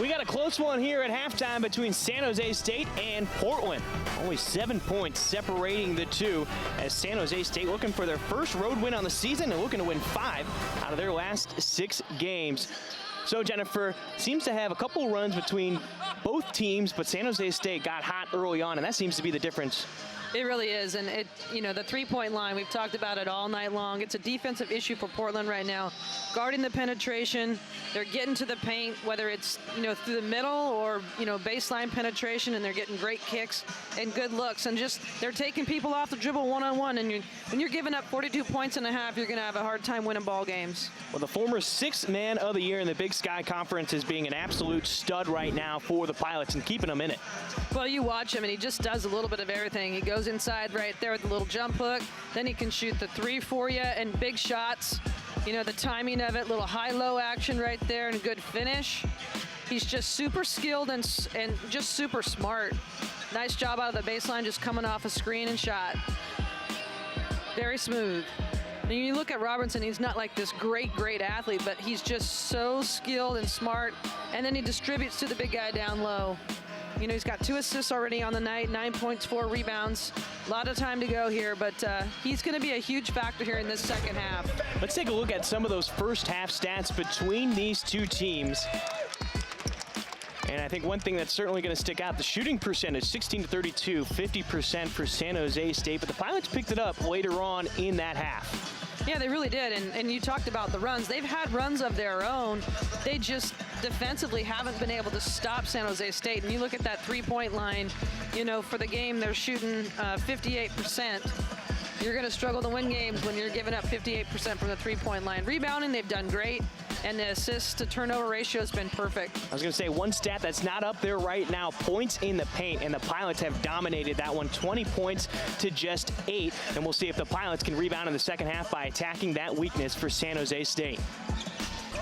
We got a close one here at halftime between San Jose State and Portland. Only 7 points separating the two, as San Jose State looking for their first road win on the season and looking to win 5 out of their last 6 games. So Jennifer, seems to have a couple runs between both teams, but San Jose State got hot early on, and that seems to be the difference. It really is, and the three-point line, we've talked about it all night long. It's a defensive issue for Portland right now. Guarding the penetration, they're getting to the paint, whether it's, through the middle or, baseline penetration, and they're getting great kicks and good looks, and just they're taking people off the dribble one-on-one, and when you're giving up 42 points and a half, you're going to have a hard time winning ball games. Well, the former 6th man of the year in the Big Sky Conference is being an absolute stud right now for the Pilots and keeping them in it. Well, you watch him, and he just does a little bit of everything. He goes inside right there with a little jump hook. Then he can shoot the 3 for you and big shots. The timing of it, little high-low action right there and a good finish. He's just super skilled and just super smart. Nice job out of the baseline, just coming off a screen and shot. Very smooth. And you look at Robinson, he's not like this great athlete, but he's just so skilled and smart. And then he distributes to the big guy down low. He's got 2 assists already on the night, 9 points, 4 rebounds. A lot of time to go here, but he's going to be a huge factor here in this second half. Let's take a look at some of those first half stats between these two teams. And I think one thing that's certainly going to stick out, the shooting percentage, 16-32, 50% for San Jose State, but the Pilots picked it up later on in that half. Yeah, they really did, and you talked about the runs. They've had runs of their own. They just defensively haven't been able to stop San Jose State. And you look at that three-point line, for the game, they're shooting 58%. You're going to struggle to win games when you're giving up 58% from the three-point line. Rebounding, they've done great, and the assist-to-turnover ratio has been perfect. I was going to say, one stat that's not up there right now, points in the paint, and the Pilots have dominated that one, 20 points to just 8, and we'll see if the Pilots can rebound in the second half by attacking that weakness for San Jose State.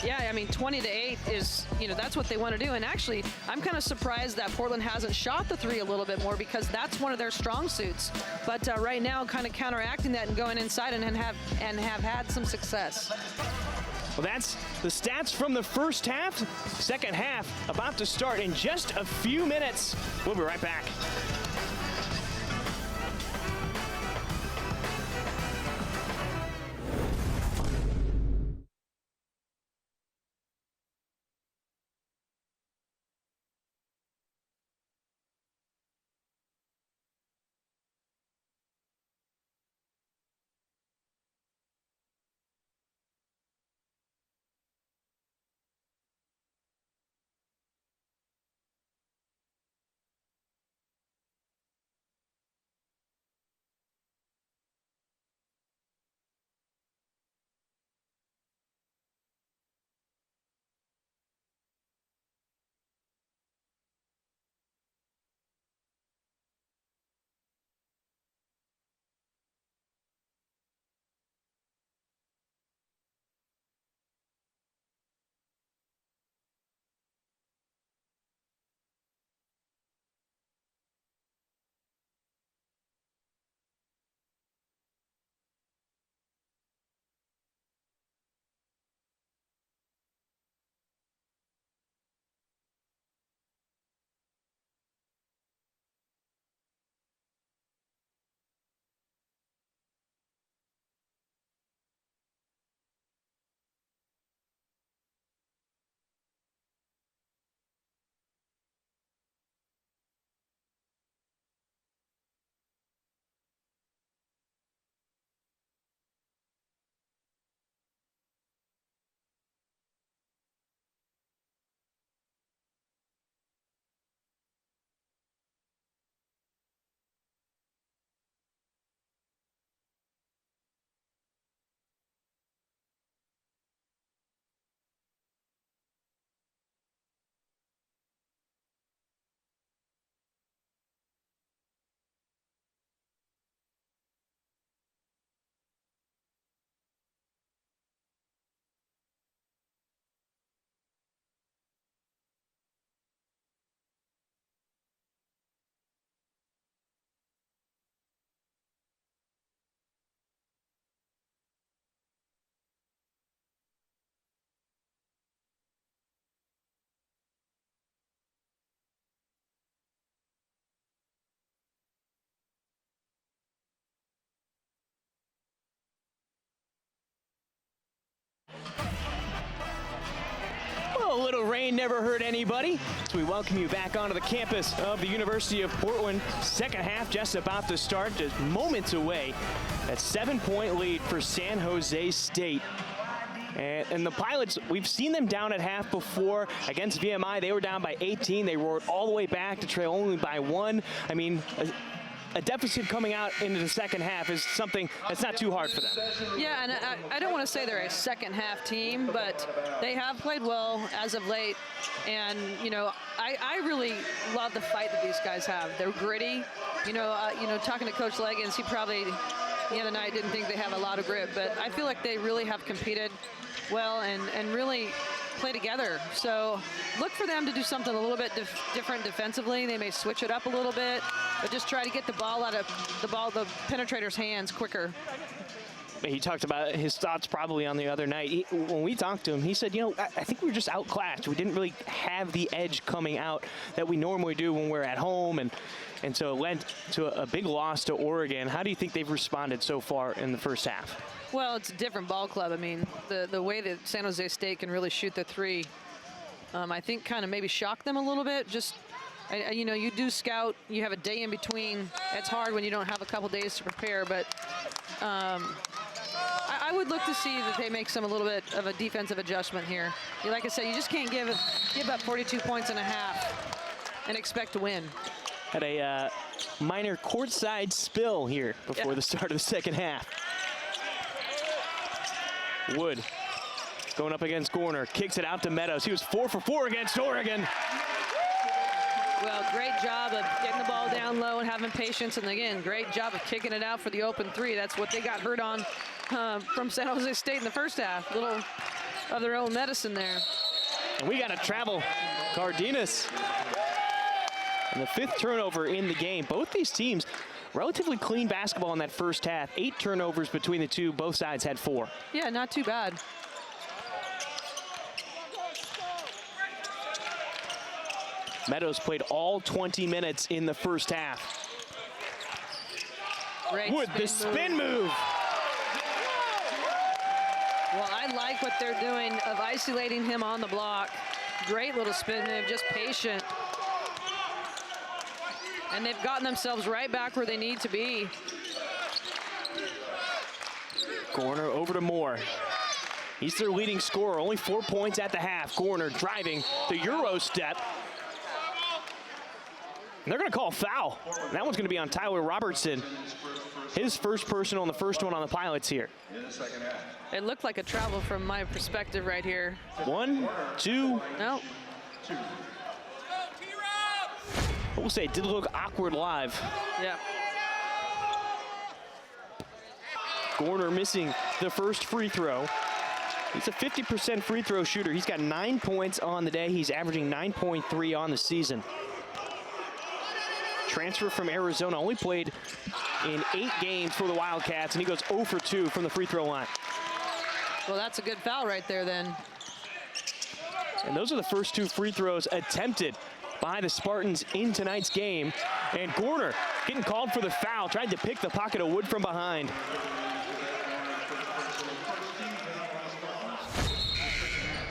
Yeah, 20-8 is, that's what they want to do. And actually, I'm kind of surprised that Portland hasn't shot the 3 a little bit more, because that's one of their strong suits. But right now, kind of counteracting that and going inside and have had some success. Well, that's the stats from the first half. Second half about to start in just a few minutes. We'll be right back. never hurt anybody. So we welcome you back onto the campus of the University of Portland. Second half just about to start, just moments away. That 7-point lead for San Jose State. And the Pilots, we've seen them down at half before. Against VMI, they were down by 18. They roared all the way back to trail only by 1. I mean, a deficit coming out into the second half is something that's not too hard for them. Yeah, and I don't want to say they're a second half team, but they have played well as of late. And, you know, I really love the fight that these guys have. They're gritty. You know, talking to Coach Leggins, he probably the other night didn't think they have a lot of grit, but I feel like they really have competed well and really play together. So look for them to do something a little bit different defensively. They may switch it up a little bit, but just try to get the ball out of the penetrator's hands quicker. He talked about his thoughts probably on the other night. When we talked to him, he said, you know, I think we were just outclassed. We didn't really have the edge coming out that we normally do when we're at home. And so it led to a big loss to Oregon. How do you think they've responded so far in the first half? Well, it's a different ball club. I mean, the way that San Jose State can really shoot the three, I think kind of maybe shock them a little bit. Just, you know, you do scout, you have a day in between. It's hard when you don't have a couple days to prepare, but I would look to see that they make a little bit of a defensive adjustment here. Like I said, you just can't give up 42 points and a half and expect to win. Had a minor courtside spill here before the start of the second half. Wood going up against Gorner, kicks it out to Meadows. He was 4 for 4 against Oregon. Well, great job of getting the ball down low and having patience. And again, great job of kicking it out for the open three. That's what they got hurt on from San Jose State in the first half. A little of their own medicine there. And we got to travel Cardenas. And the 5th turnover in the game. Both these teams, relatively clean basketball in that first half. 8 turnovers between the two. Both sides had 4. Yeah, not too bad. Meadows played all 20 minutes in the first half. Great Wood, the spin move. Well, I like what they're doing of isolating him on the block. Great little spin move, just patient. And they've gotten themselves right back where they need to be. Gorner over to Moore. He's their leading scorer, only 4 points at the half. Gorner driving the Euro step. And they're going to call a foul. And that one's going to be on Tyler Robertson. His first personal and the first one on the Pilots here. It looked like a travel from my perspective right here. 1, 2. No. We'll say it did look awkward live. Yeah. Gorner missing the first free throw. He's a 50% free throw shooter. He's got 9 points on the day. He's averaging 9.3 on the season. Transfer from Arizona, only played in 8 games for the Wildcats, and he goes 0 for 2 from the free throw line. Well, that's a good foul right there then. And those are the first 2 free throws attempted by the Spartans in tonight's game. And Gorner getting called for the foul, tried to pick the pocket of Wood from behind.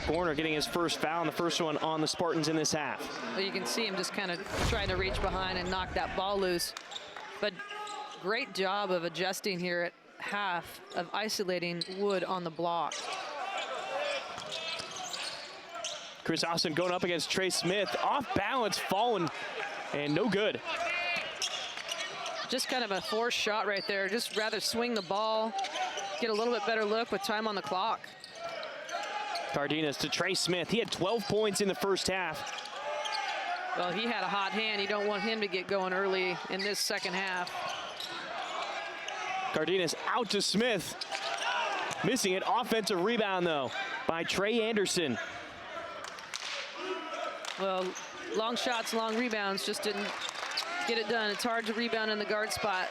Gorner getting his first foul, and the first one on the Spartans in this half. Well, you can see him just kind of trying to reach behind and knock that ball loose. But great job of adjusting here at half, of isolating Wood on the block. Chris Austin going up against Trey Smith, off balance, falling, and no good. Just kind of a forced shot right there. Just rather swing the ball, get a little bit better look with time on the clock. Cardenas to Trey Smith. He had 12 points in the first half. Well, he had a hot hand. You don't want him to get going early in this second half. Cardenas out to Smith. Missing it. Offensive rebound, though, by Trey Anderson. Well, long shots, long rebounds, just didn't get it done. It's hard to rebound in the guard spot.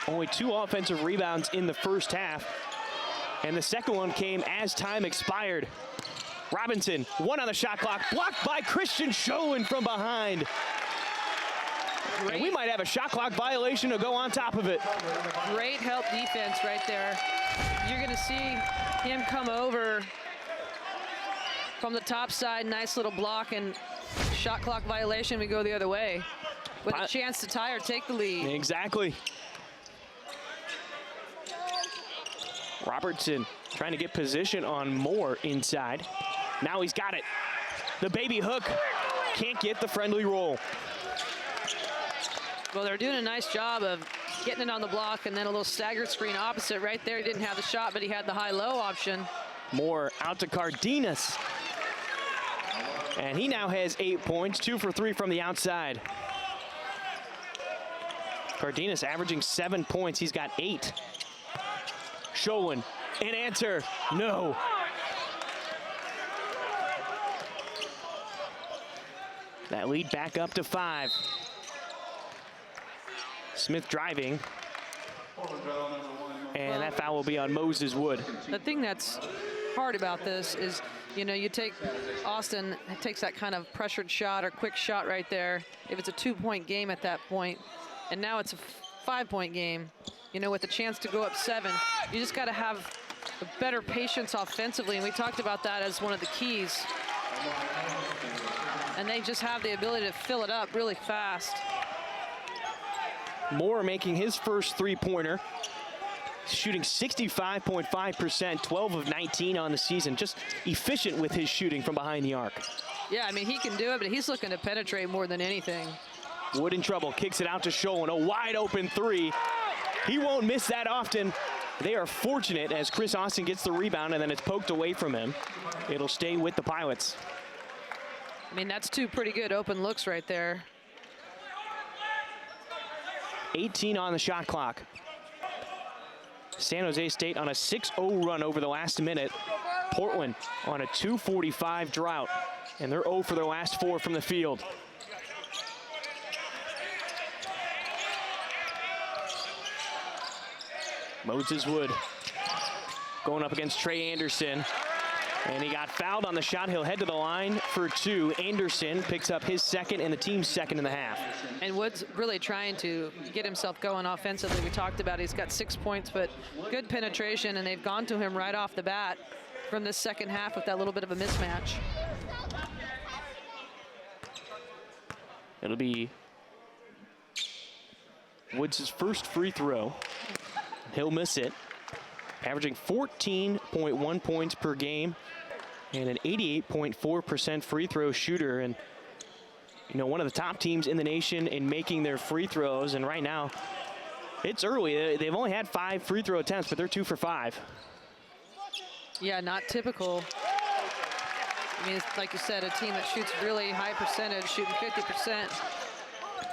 Only 2 offensive rebounds in the first half. And the second one came as time expired. Robinson, 1 on the shot clock, blocked by Christian Sholin from behind. And we might have a shot clock violation to go on top of it. Great help defense right there. You're going to see him come over From the top side, nice little block, and shot clock violation. We go the other way with a chance to tie or take the lead. Exactly. Robertson trying to get position on Moore inside. Now he's got it. The baby hook can't get the friendly roll. Well, they're doing a nice job of getting it on the block, and then a little staggered screen opposite right there. He didn't have the shot, but he had the high-low option. Moore out to Cardenas. And he now has 8 points, 2 for 3 from the outside. Cardenas averaging 7 points. He's got 8. Sholin, an answer, no. That lead back up to 5. Smith driving. And that foul will be on Moses Wood. The thing that's hard about this is, you know, you take Austin takes that kind of pressured shot or quick shot right there. If it's a 2-point game at that point, and now it's a 5-point game, you know, with a chance to go up 7, you just got to have a better patience offensively, and we talked about that as one of the keys. And they just have the ability to fill it up really fast. Moore making his first three-pointer, shooting 65.5%, 12 of 19 on the season. Just efficient with his shooting from behind the arc. Yeah, I mean, he can do it, but he's looking to penetrate more than anything. Wood in trouble, kicks it out to Sholin, a wide open 3. He won't miss that often. They are fortunate as Chris Austin gets the rebound, and then it's poked away from him. It'll stay with the Pilots. I mean, that's 2 pretty good open looks right there. 18 on the shot clock. San Jose State on a 6-0 run over the last minute. Portland on a 2:45 drought, and they're 0 for their last 4 from the field. Moses Wood going up against Trey Anderson. And he got fouled on the shot. He'll head to the line for 2. Anderson picks up his second and the team's second in the half. And Wood's really trying to get himself going offensively. We talked about it. He's got 6 points, but good penetration, and they've gone to him right off the bat from this second half with that little bit of a mismatch. It'll be Woods' first free throw. He'll miss it. Averaging 14.1 points per game and an 88.4% free throw shooter. And, you know, one of the top teams in the nation in making their free throws. And right now, it's early. They've only had 5 free throw attempts, but they're 2 for 5. Yeah, not typical. I mean, it's, like you said, a team that shoots really high percentage, shooting 50%.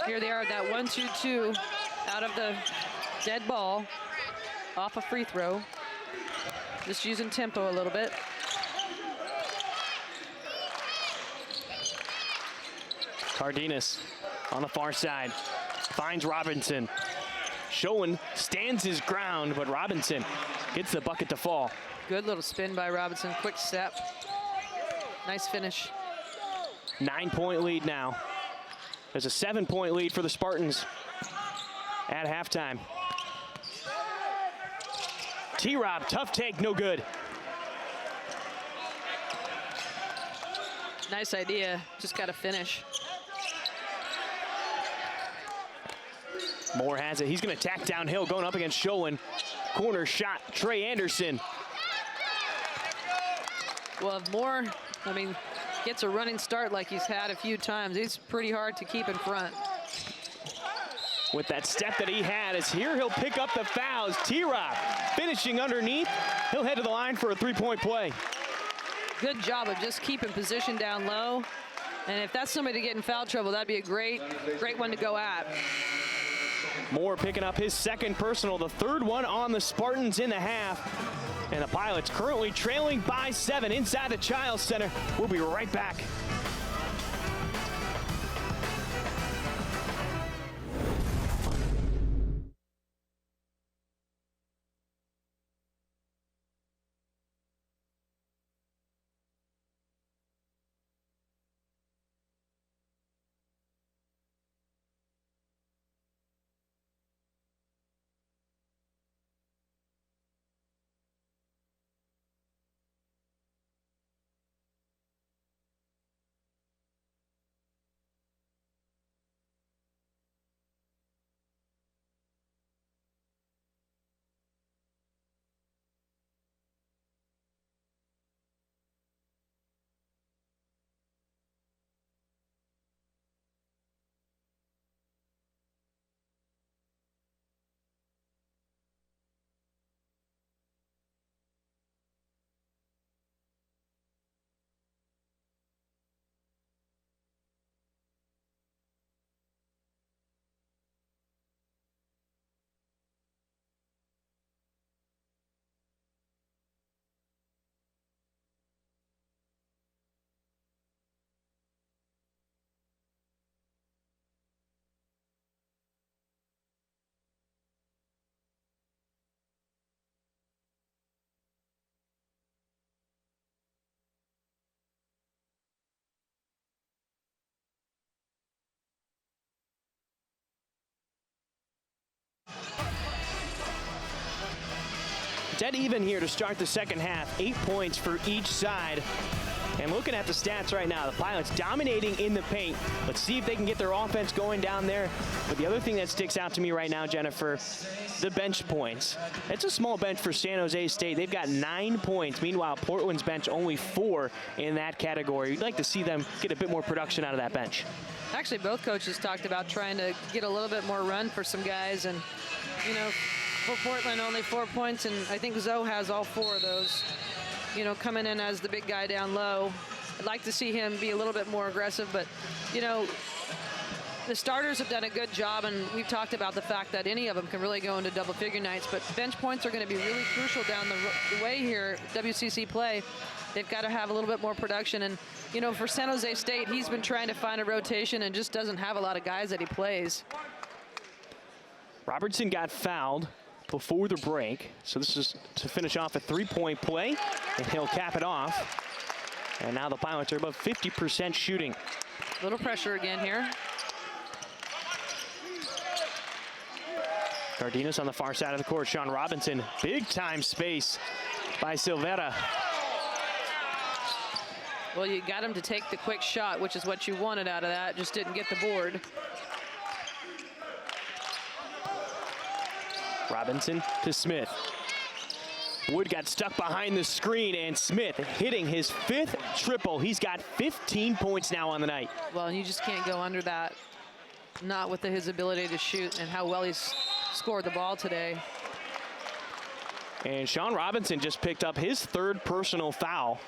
Here they are, that 1-2-2 out of the dead ball, off a free throw. Just using tempo a little bit. Cardenas on the far side finds Robinson. Sholin stands his ground, but Robinson gets the bucket to fall. Good little spin by Robinson, quick step. Nice finish. 9-point lead now. There's a 7-point lead for the Spartans at halftime. T-Rob, tough take, no good. Nice idea, just got to finish. Moore has it, he's gonna attack downhill, going up against Sholin. Corner shot, Trey Anderson. Well, if Moore, I mean, gets a running start like he's had a few times, it's pretty hard to keep in front. With that step that he had, as here he'll pick up the fouls. T-Rob finishing underneath. He'll head to the line for a 3-point play. Good job of just keeping position down low. And if that's somebody to get in foul trouble, that'd be a great one to go at. Moore picking up his second personal, the third one on the Spartans in the half. And the Pilots currently trailing by 7 inside the Chiles Center. We'll be right back. Dead even here to start the second half. 8 points for each side. And looking at the stats right now, the Pilots dominating in the paint. Let's see if they can get their offense going down there. But the other thing that sticks out to me right now, Jennifer, the bench points. It's a small bench for San Jose State. They've got 9 points. Meanwhile, Portland's bench only 4 in that category. You'd like to see them get a bit more production out of that bench. Actually, both coaches talked about trying to get a little bit more run for some guys. And, you know, for Portland, only 4 points. And I think Zoe has all 4 of those. You know, coming in as the big guy down low. I'd like to see him be a little bit more aggressive, but, you know, the starters have done a good job, and we've talked about the fact that any of them can really go into double-figure nights, but bench points are going to be really crucial down the way here, WCC play. They've got to have a little bit more production, and, you know, for San Jose State, he's been trying to find a rotation and just doesn't have a lot of guys that he plays. Robertson got fouled before the break. So this is to finish off a 3-point play, and he'll cap it off. And now the Pilots are above 50% shooting. A little pressure again here. Cardenas on the far side of the court. Sean Robinson, big time space by Silvera. Well, you got him to take the quick shot, which is what you wanted out of that. Just didn't get the board. Robinson to Smith. Wood got stuck behind the screen, and Smith hitting his 5th triple. He's got 15 points now on the night. Well, you just can't go under that. Not with his ability to shoot and how well he's scored the ball today. And Sean Robinson just picked up his 3rd personal foul.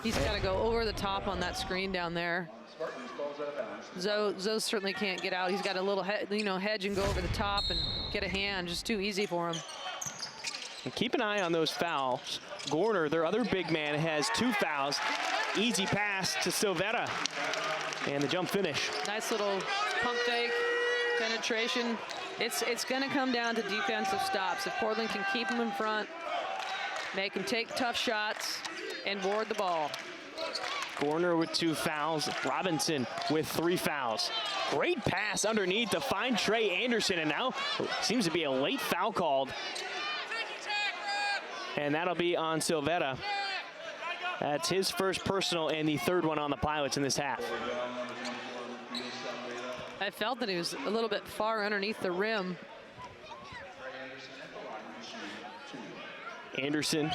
He's got to go over the top on that screen down there. Zoe certainly can't get out. He's got a little hedge and go over the top and get a hand. Just too easy for him. And keep an eye on those fouls. Gorner, their other big man, has 2 fouls. Easy pass to Silvera. And the jump finish. Nice little pump fake, penetration. It's going to come down to defensive stops. If Portland can keep him in front, make him take tough shots, and board the ball. Gorner with 2 fouls. Robinson with 3 fouls. Great pass underneath to find Trey Anderson, and now seems to be a late foul called. And that'll be on Silvera. That's his 1st personal and the 3rd one on the Pilots in this half. I felt that he was a little bit far underneath the rim. Anderson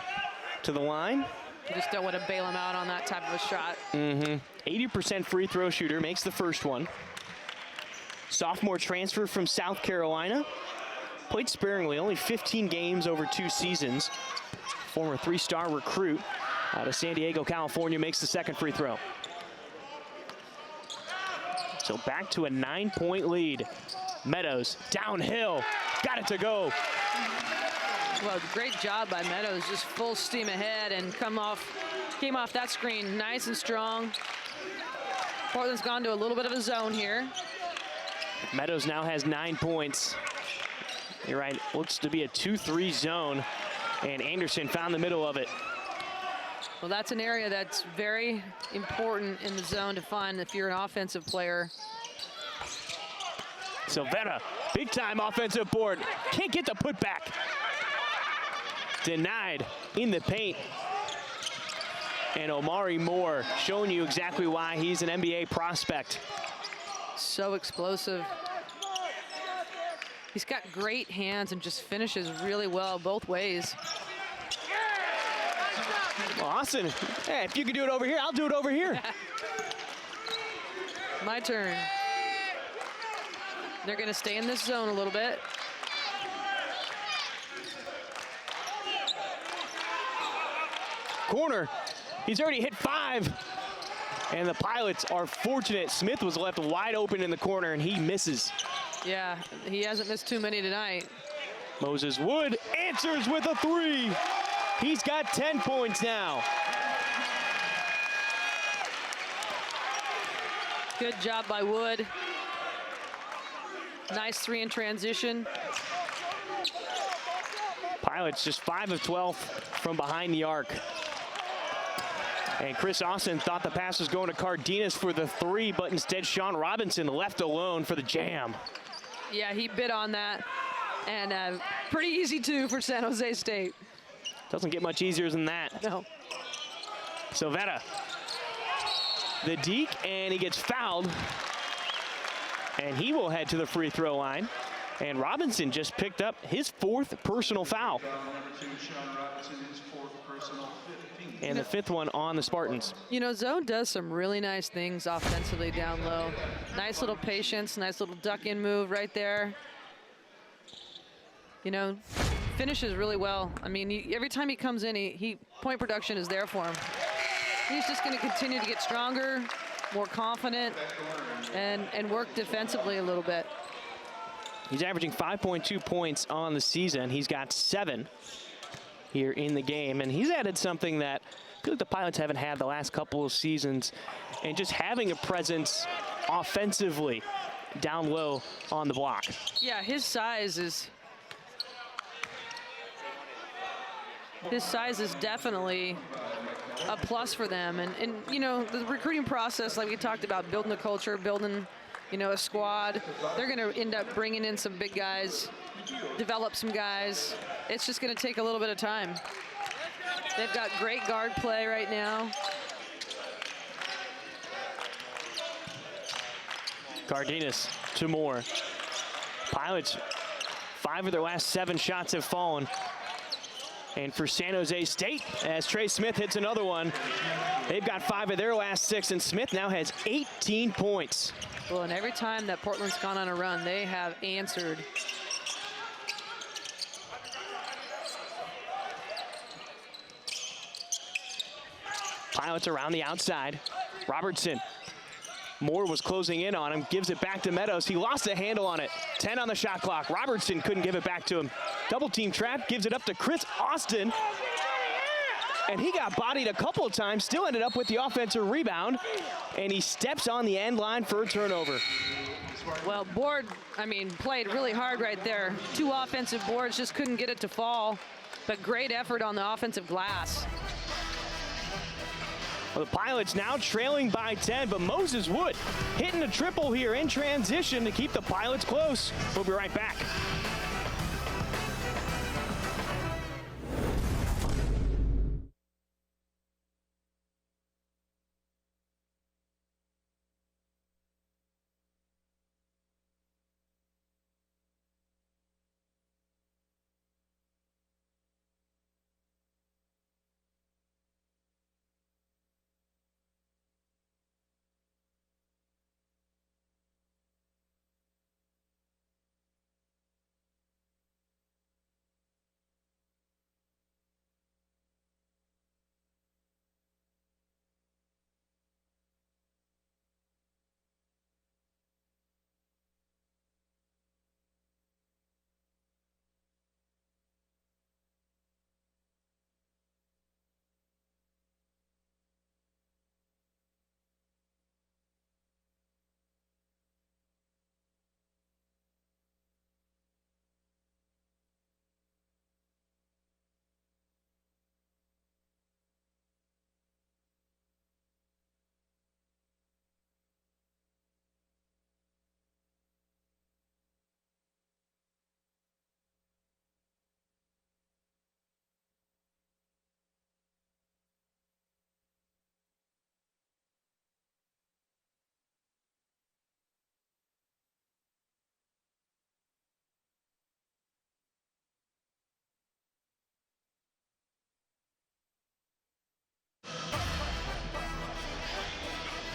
to the line. You just don't want to bail him out on that type of a shot. 80% free throw shooter, makes the 1st one. Sophomore transfer from South Carolina. Played sparingly, only 15 games over 2 seasons. Former 3-star recruit out of San Diego, California, makes the 2nd free throw. So back to a 9-point lead. Meadows downhill, got it to go. Well, great job by Meadows, just full steam ahead and came off that screen nice and strong. Portland's gone to a little bit of a zone here. Meadows now has 9 points. You're right, looks to be a 2-3 zone, and Anderson found the middle of it. Well, that's an area that's very important in the zone to find if you're an offensive player. Silvera, big time offensive board. Can't get the putback. Denied in the paint. And Omari Moore showing you exactly why he's an NBA prospect. So explosive. He's got great hands and just finishes really well both ways. Well, Austin, hey, if you can do it over here, I'll do it over here. My turn. They're going to stay in this zone a little bit. Corner, he's already hit 5. And the Pilots are fortunate. Smith was left wide open in the corner, and he misses. Yeah, he hasn't missed too many tonight. Moses Wood answers with a 3. He's got 10 points now. Good job by Wood. Nice 3 in transition. Pilots just 5 of 12 from behind the arc. And Chris Austin thought the pass was going to Cardenas for the 3, but instead Sean Robinson left alone for the jam. Yeah, he bit on that. And pretty easy, too, for San Jose State. Doesn't get much easier than that. No. Silvetta, the deke, and he gets fouled. And he will head to the free throw line. And Robinson just picked up his 4th personal foul. And the 5th one on the Spartans. You know, Zone does some really nice things offensively down low. Nice little patience, nice little duck-in move right there. You know, finishes really well. I mean, every time he comes in, he point production is there for him. He's just going to continue to get stronger, more confident, and work defensively a little bit. He's averaging 5.2 points on the season. He's got 7 here in the game, and he's added something that I feel like the Pilots haven't had the last couple of seasons, and just having a presence offensively down low on the block. Yeah, his size is definitely a plus for them. And you know, the recruiting process, like we talked about, building a culture, building, you know, a squad. They're going to end up bringing in some big guys, develop some guys. It's just going to take a little bit of time. They've got great guard play right now. Cardenas to Moore. Pilots, 5 of their last 7 shots have fallen. And for San Jose State, as Trey Smith hits another one, they've got 5 of their last 6, and Smith now has 18 points. Well, and every time that Portland's gone on a run, they have answered. Pilots around the outside. Robertson. Moore was closing in on him, gives it back to Meadows. He lost a handle on it. 10 on the shot clock. Robertson couldn't give it back to him. Double team trap, gives it up to Chris Austin. And he got bodied a couple of times, still ended up with the offensive rebound. And he steps on the end line for a turnover. Well, Board, I mean, played really hard right there. 2 offensive boards, just couldn't get it to fall. But great effort on the offensive glass. Well, the Pilots now trailing by 10, but Moses Wood hitting a triple here in transition to keep the Pilots close. We'll be right back.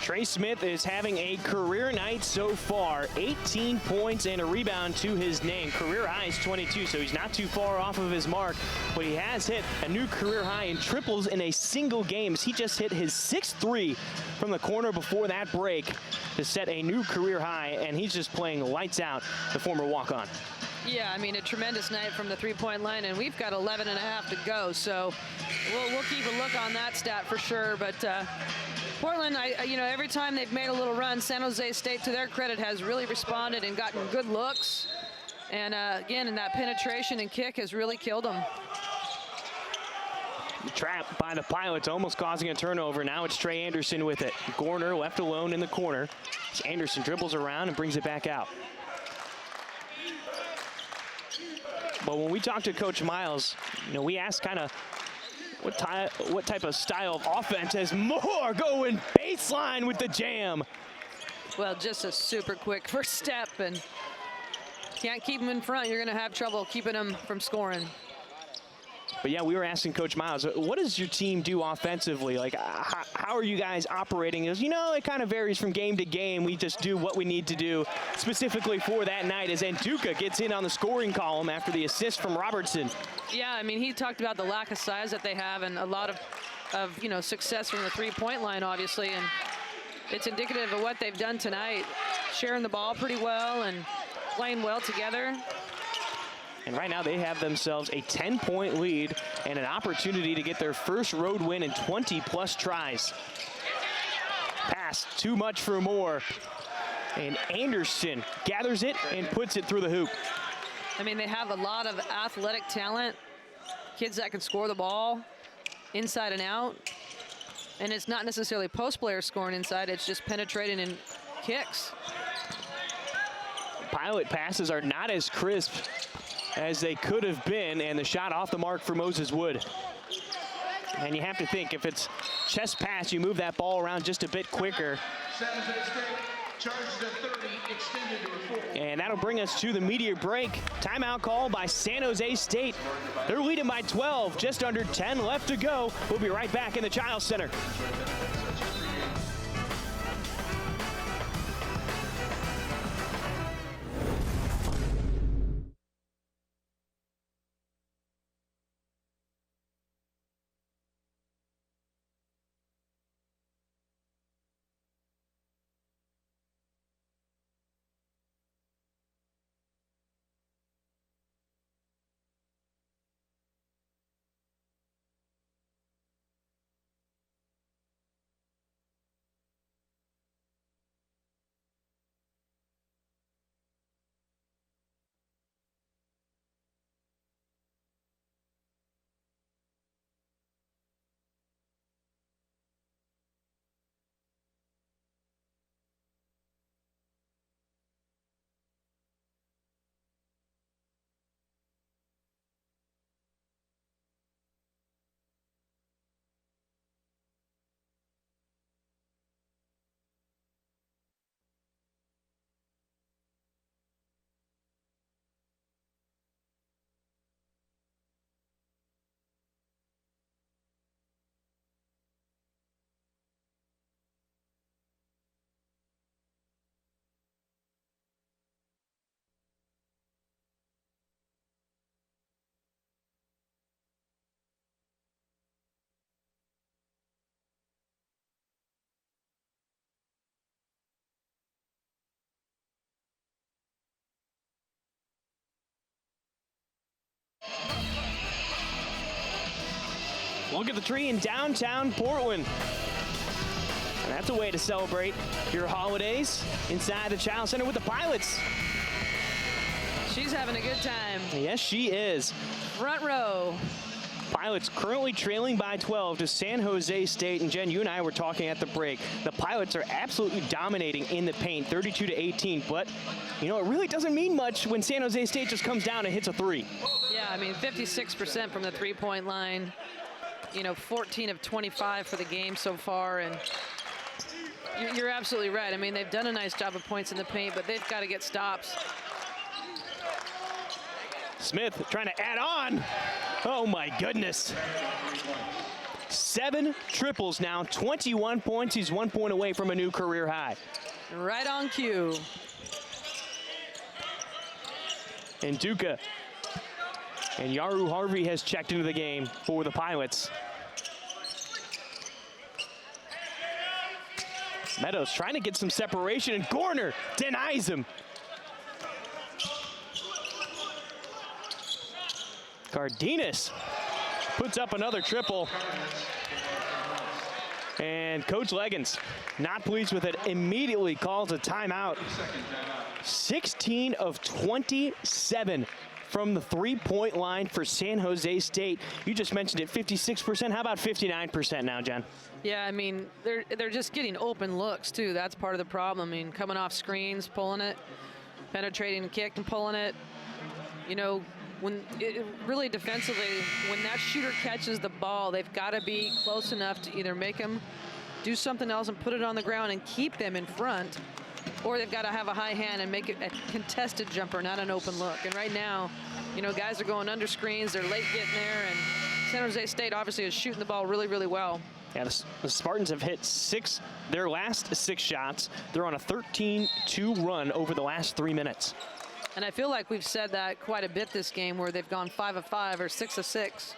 Trey Smith is having a career night so far. 18 points and a rebound to his name. Career high is 22, so he's not too far off of his mark. But he has hit a new career high in triples in a single game. He just hit his 6th 3 from the corner before that break to set a new career high, and he's just playing lights out, the former walk-on. Yeah, I mean, a tremendous night from the three-point line, and we've got 11 and a half to go, so we'll keep a look on that stat for sure. But Portland, you know, every time they've made a little run, San Jose State, to their credit, has really responded and gotten good looks. And again, in that penetration and kick has really killed them. Trapped by the Pilots, almost causing a turnover. Now it's Trey Anderson with it. Gorner left alone in the corner. Anderson dribbles around and brings it back out. But when we talked to Coach Miles, we asked kind of what type of style of offense has Moore going baseline with the jam. Well, just a super quick first step, and can't keep him in front. You're going to have trouble keeping him from scoring. But yeah, we were asking Coach Miles, what does your team do offensively? Like, how are you guys operating? He goes, it kind of varies from game to game. We just do what we need to do specifically for that night as Anduka gets in on the scoring column after the assist from Robertson. Yeah, I mean, he talked about the lack of size that they have and a lot of success from the three-point line, obviously, and it's indicative of what they've done tonight, sharing the ball pretty well and playing well together. And right now they have themselves a 10-point lead and an opportunity to get their first road win in 20-plus tries. Pass too much for Moore. And Anderson gathers it and puts it through the hoop. I mean, they have a lot of athletic talent, kids that can score the ball inside and out. And it's not necessarily post players scoring inside, it's just penetrating and kicks. Pilot passes are not as crisp as they could have been, and the shot off the mark for Moses Wood. And you have to think, if it's chest pass, you move that ball around just a bit quicker. And that'll bring us to the media break. Timeout call by San Jose State. They're leading by 12, just under 10 left to go. We'll be right back in the Chiles Center. Look at the tree in downtown Portland. And that's a way to celebrate your holidays inside the Chiles Center with the Pilots. She's having a good time. Yes, she is. Front row. Pilots currently trailing by 12 to San Jose State. And Jen, you and I were talking at the break. The Pilots are absolutely dominating in the paint, 32-18. But, it really doesn't mean much when San Jose State just comes down and hits a three. Yeah, I mean, 56% from the three-point line. 14 of 25 for the game so far. And you're absolutely right. I mean, they've done a nice job of points in the paint, but they've got to get stops. Smith trying to add on. Oh, my goodness. 7 triples now, 21 points. He's 1 point away from a new career high. Right on cue. And Duca. And Yaru Harvey has checked into the game for the Pilots. Meadows trying to get some separation, and Gorner denies him. Cardenas puts up another triple. And Coach Leggins, not pleased with it, immediately calls a timeout. 16 of 27 from the three-point line for San Jose State. You just mentioned it, 56%. How about 59% now, Jen? Yeah, I mean, they're just getting open looks, too. That's part of the problem. I mean, coming off screens, pulling it, penetrating the kick and pulling it. really defensively, when that shooter catches the ball, they've got to be close enough to either make them do something else and put it on the ground and keep them in front, or they've got to have a high hand and make it a contested jumper, not an open look. And right now, you know, guys are going under screens, they're late getting there, and San Jose State obviously is shooting the ball really, really well. Yeah, the Spartans have hit their last 6 shots. They're on a 13-2 run over the last 3 minutes. And I feel like we've said that quite a bit this game, where they've gone 5 of 5 or 6 of 6.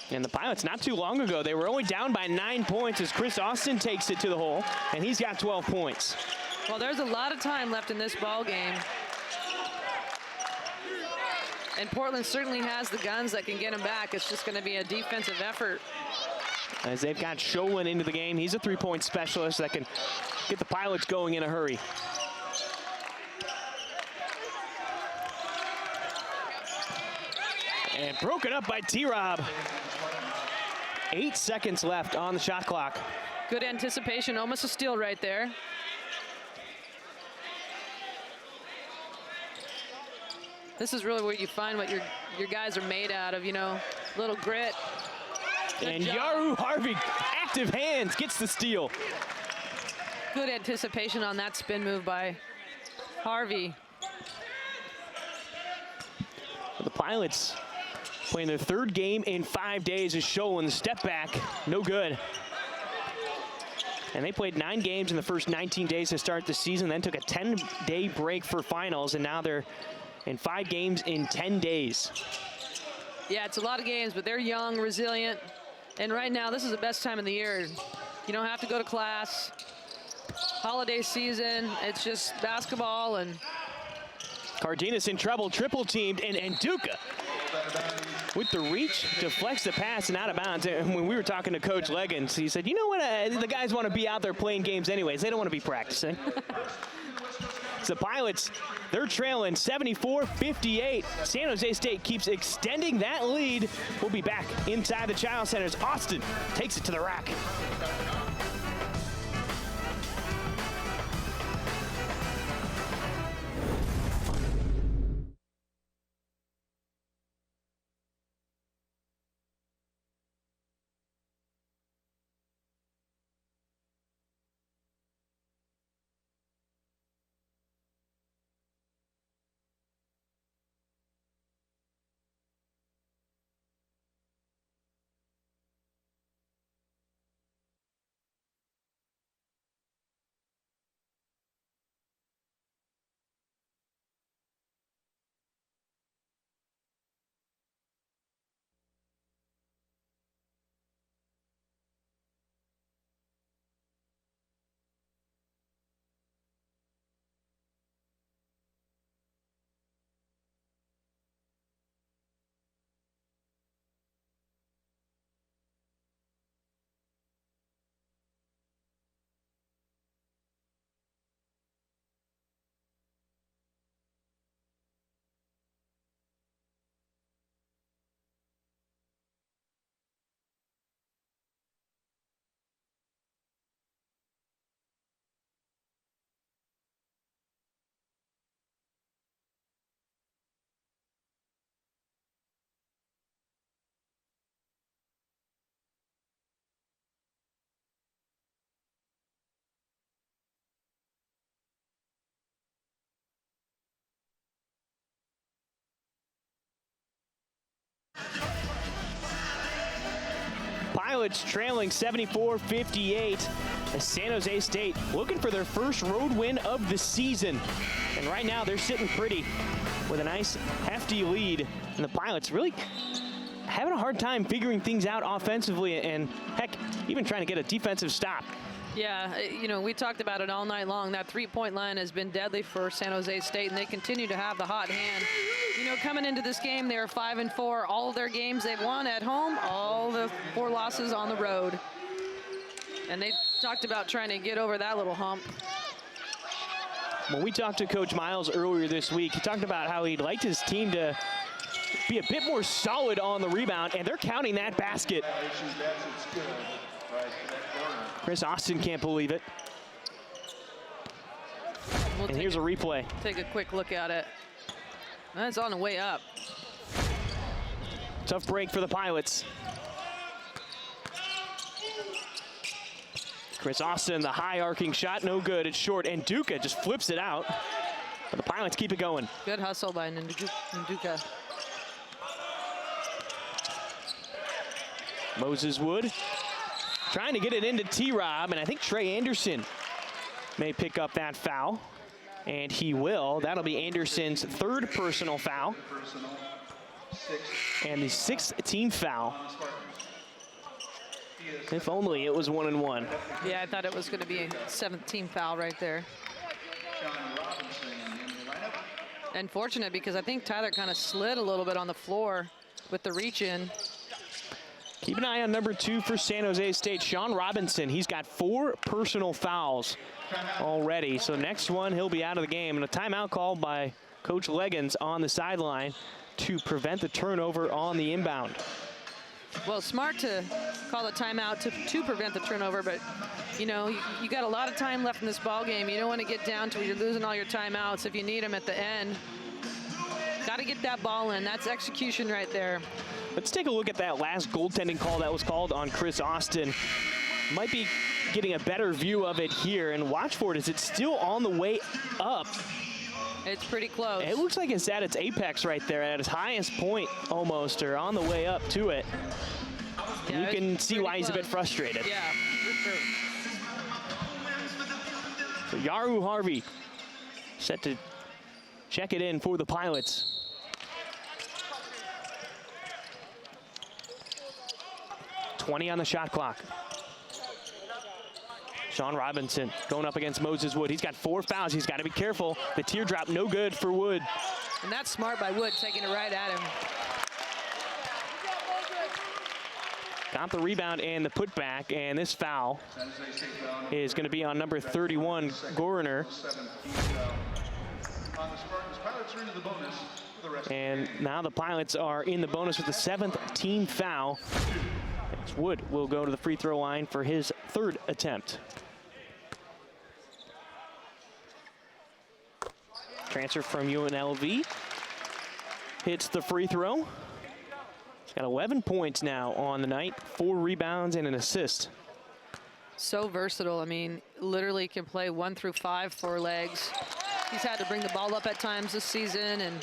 And the Pilots, not too long ago, they were only down by 9 points as Chris Austin takes it to the hole, and he's got 12 points. Well, there's a lot of time left in this ball game. And Portland certainly has the guns that can get him back. It's just going to be a defensive effort. As they've got Sholin into the game. He's a 3-point specialist that can get the Pilots going in a hurry. And broken up by T-Rob. 8 seconds left on the shot clock. Good anticipation, almost a steal right there. This is really where you find what your guys are made out of, you know, little grit. And Yaru Harvey, active hands, gets the steal. Good anticipation on that spin move by Harvey. The Pilots playing their 3rd game in 5 days is Sholin. The step back, no good. And they played 9 games in the first 19 days to start the season, then took a 10-day break for finals, and now they're in 5 games in 10 days. Yeah, it's a lot of games, but they're young, resilient, and right now this is the best time of the year. You don't have to go to class. Holiday season, it's just basketball. And Cardenas in trouble, triple teamed, and Duca with the reach, deflects the pass and out of bounds. And when we were talking to Coach Leggins, he said, you know what, the guys want to be out there playing games anyways. They don't want to be practicing. The Pilots, they're trailing 74-58. San Jose State keeps extending that lead. We'll be back inside the Child Centers. Austin takes it to the rack. Pilots trailing 74-58 as San Jose State looking for their first road win of the season. And right now they're sitting pretty with a nice hefty lead. And the Pilots really having a hard time figuring things out offensively and, heck, even trying to get a defensive stop. Yeah, you know, we talked about it all night long. That three-point line has been deadly for San Jose State, and they continue to have the hot hand. You know, coming into this game, they were 5-4. All of their games they've won at home, all the 4 losses on the road. And they talked about trying to get over that little hump. When we talked to Coach Miles earlier this week, he talked about how he'd liked his team to be a bit more solid on the rebound, and they're counting that basket. Chris Austin can't believe it. We'll And here's a replay. Take a quick look at it. That's on the way up. Tough break for the Pilots. Chris Austin, the high arcing shot, no good. It's short, and Duca just flips it out. But the Pilots keep it going. Good hustle by Nduka. Moses Wood trying to get it into T-Rob, and I think Trey Anderson may pick up that foul. And he will. That'll be Anderson's third personal foul. And the sixth team foul. If only it was 1-1. Yeah, I thought it was going to be a 7th team foul right there. Unfortunate because I think Tyler kind of slid a little bit on the floor with the reach in. Keep an eye on number 2 for San Jose State, Sean Robinson. He's got 4 personal fouls already. So next one, he'll be out of the game. And a timeout called by Coach Leggins on the sideline to prevent the turnover on the inbound. Well, smart to call a timeout to prevent the turnover, but you know, you got a lot of time left in this ball game. You don't want to get down to where you're losing all your timeouts. If you need them at the end, got to get that ball in. That's execution right there. Let's take a look at that last goaltending call that was called on Chris Austin. Might be getting a better view of it here, and watch for it as it's still on the way up. It's pretty close. It looks like it's at its apex right there, at its highest point almost, or on the way up to it. Yeah, you can see why he's a bit frustrated. Yeah, for sure. So Yaru Harvey set to check it in for the Pilots. .20 on the shot clock. Sean Robinson going up against Moses Wood. He's got 4 fouls. He's got to be careful. The teardrop, no good for Wood. And that's smart by Wood, taking it right at him. Got the rebound and the putback, and this foul is going to be on number 31, Gorner. And now the Pilots are in the bonus with the 7th team foul. Wood will go to the free throw line for his 3rd attempt. Transfer from UNLV. Hits the free throw. He's got 11 points now on the night, 4 rebounds and an assist. So versatile. I mean, literally can play 1 through 5 4 legs. He's had to bring the ball up at times this season, and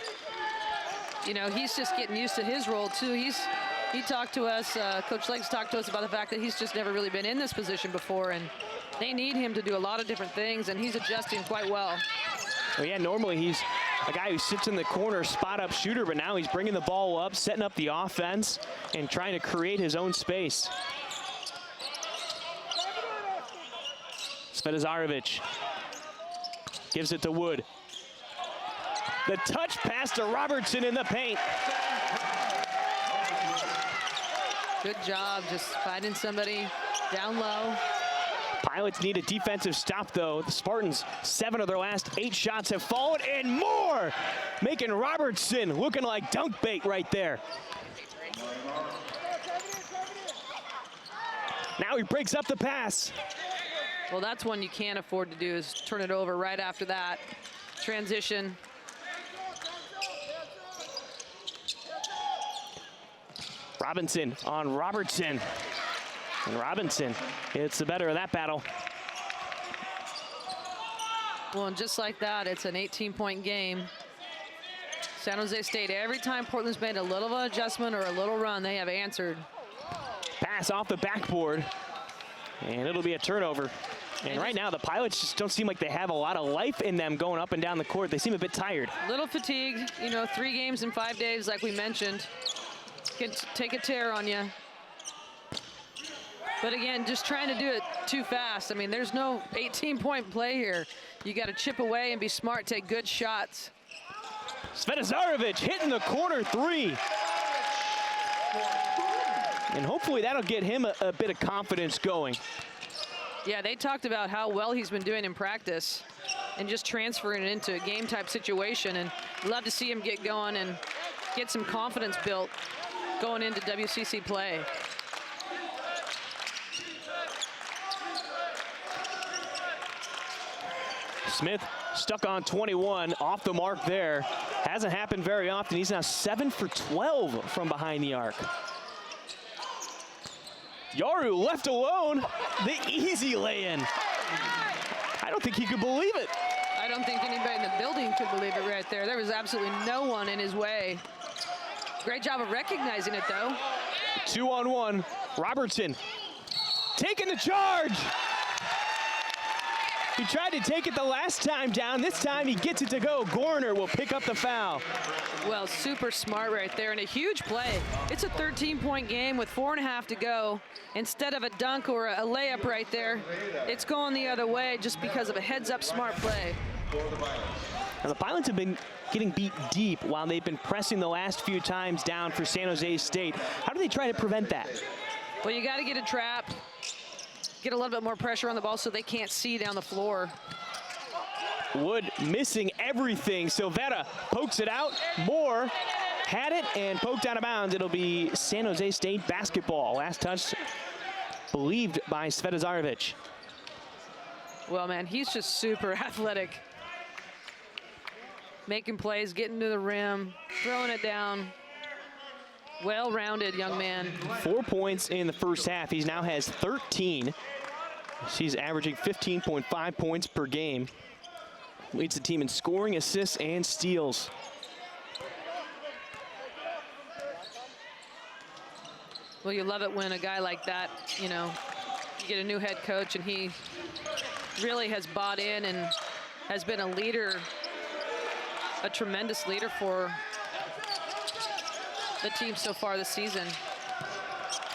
you know, he's just getting used to his role too. He talked to us, Coach Legs talked to us about the fact that he's just never really been in this position before, and they need him to do a lot of different things, and he's adjusting quite well. Well, yeah, normally he's a guy who sits in the corner, spot-up shooter, but now he's bringing the ball up, setting up the offense, and trying to create his own space. Svetizarevic gives it to Wood. The touch pass to Robertson in the paint. Good job, just finding somebody down low. Pilots need a defensive stop, though. The Spartans, 7 of their last 8 shots have fallen, and more! Making Robertson looking like dunk bait right there. Now he breaks up the pass. Well, that's one you can't afford to do, is turn it over right after that. Transition. Robinson on Robertson. And Robinson hits the better of that battle. Well, and just like that, it's an 18-point game. San Jose State, every time Portland's made a little of an adjustment or a little run, they have answered. Pass off the backboard, and it'll be a turnover. And right now, the Pilots just don't seem like they have a lot of life in them going up and down the court. They seem a bit tired. A little fatigued, you know, 3 games in 5 days, like we mentioned. Can take a tear on you. But again, just trying to do it too fast. I mean, there's no 18-point play here. You got to chip away and be smart, take good shots. Svetizarevic hitting the corner 3. And hopefully that'll get him a bit of confidence going. Yeah, they talked about how well he's been doing in practice and just transferring it into a game-type situation. And love to see him get going and get some confidence built going into WCC play. Smith Stuck on 21, off the mark there. Hasn't happened very often. He's now 7 for 12 from behind the arc. Yaru left alone, the easy lay-in. I don't think he could believe it. I don't think anybody in the building could believe it right there. There was absolutely no one in his way. Great job of recognizing it, though. 2-on-1, Robertson taking the charge. He tried to take it the last time down. This time he gets it to go. Gorner will pick up the foul. Well, super smart right there, and a huge play. It's a 13-point game with 4.5 to go. Instead of a dunk or a layup right there, it's going the other way just because of a heads-up smart play. Now the Pilots have been getting beat deep while they've been pressing the last few times down for San Jose State. How do they try to prevent that? Well, you got to get a trap, get a little bit more pressure on the ball so they can't see down the floor. Wood missing everything. Silvera pokes it out. Moore had it and poked out of bounds. It'll be San Jose State basketball. Last touch believed by Svetizarevic. Well, man, he's just super athletic. Making plays, getting to the rim, throwing it down. Well-rounded young man. 4 points in the first half. He now has 13. She's averaging 15.5 points per game. Leads the team in scoring, assists, and steals. Well, you love it when a guy like that, you know, you get a new head coach and he really has bought in and has been a leader, a tremendous leader for the team so far this season.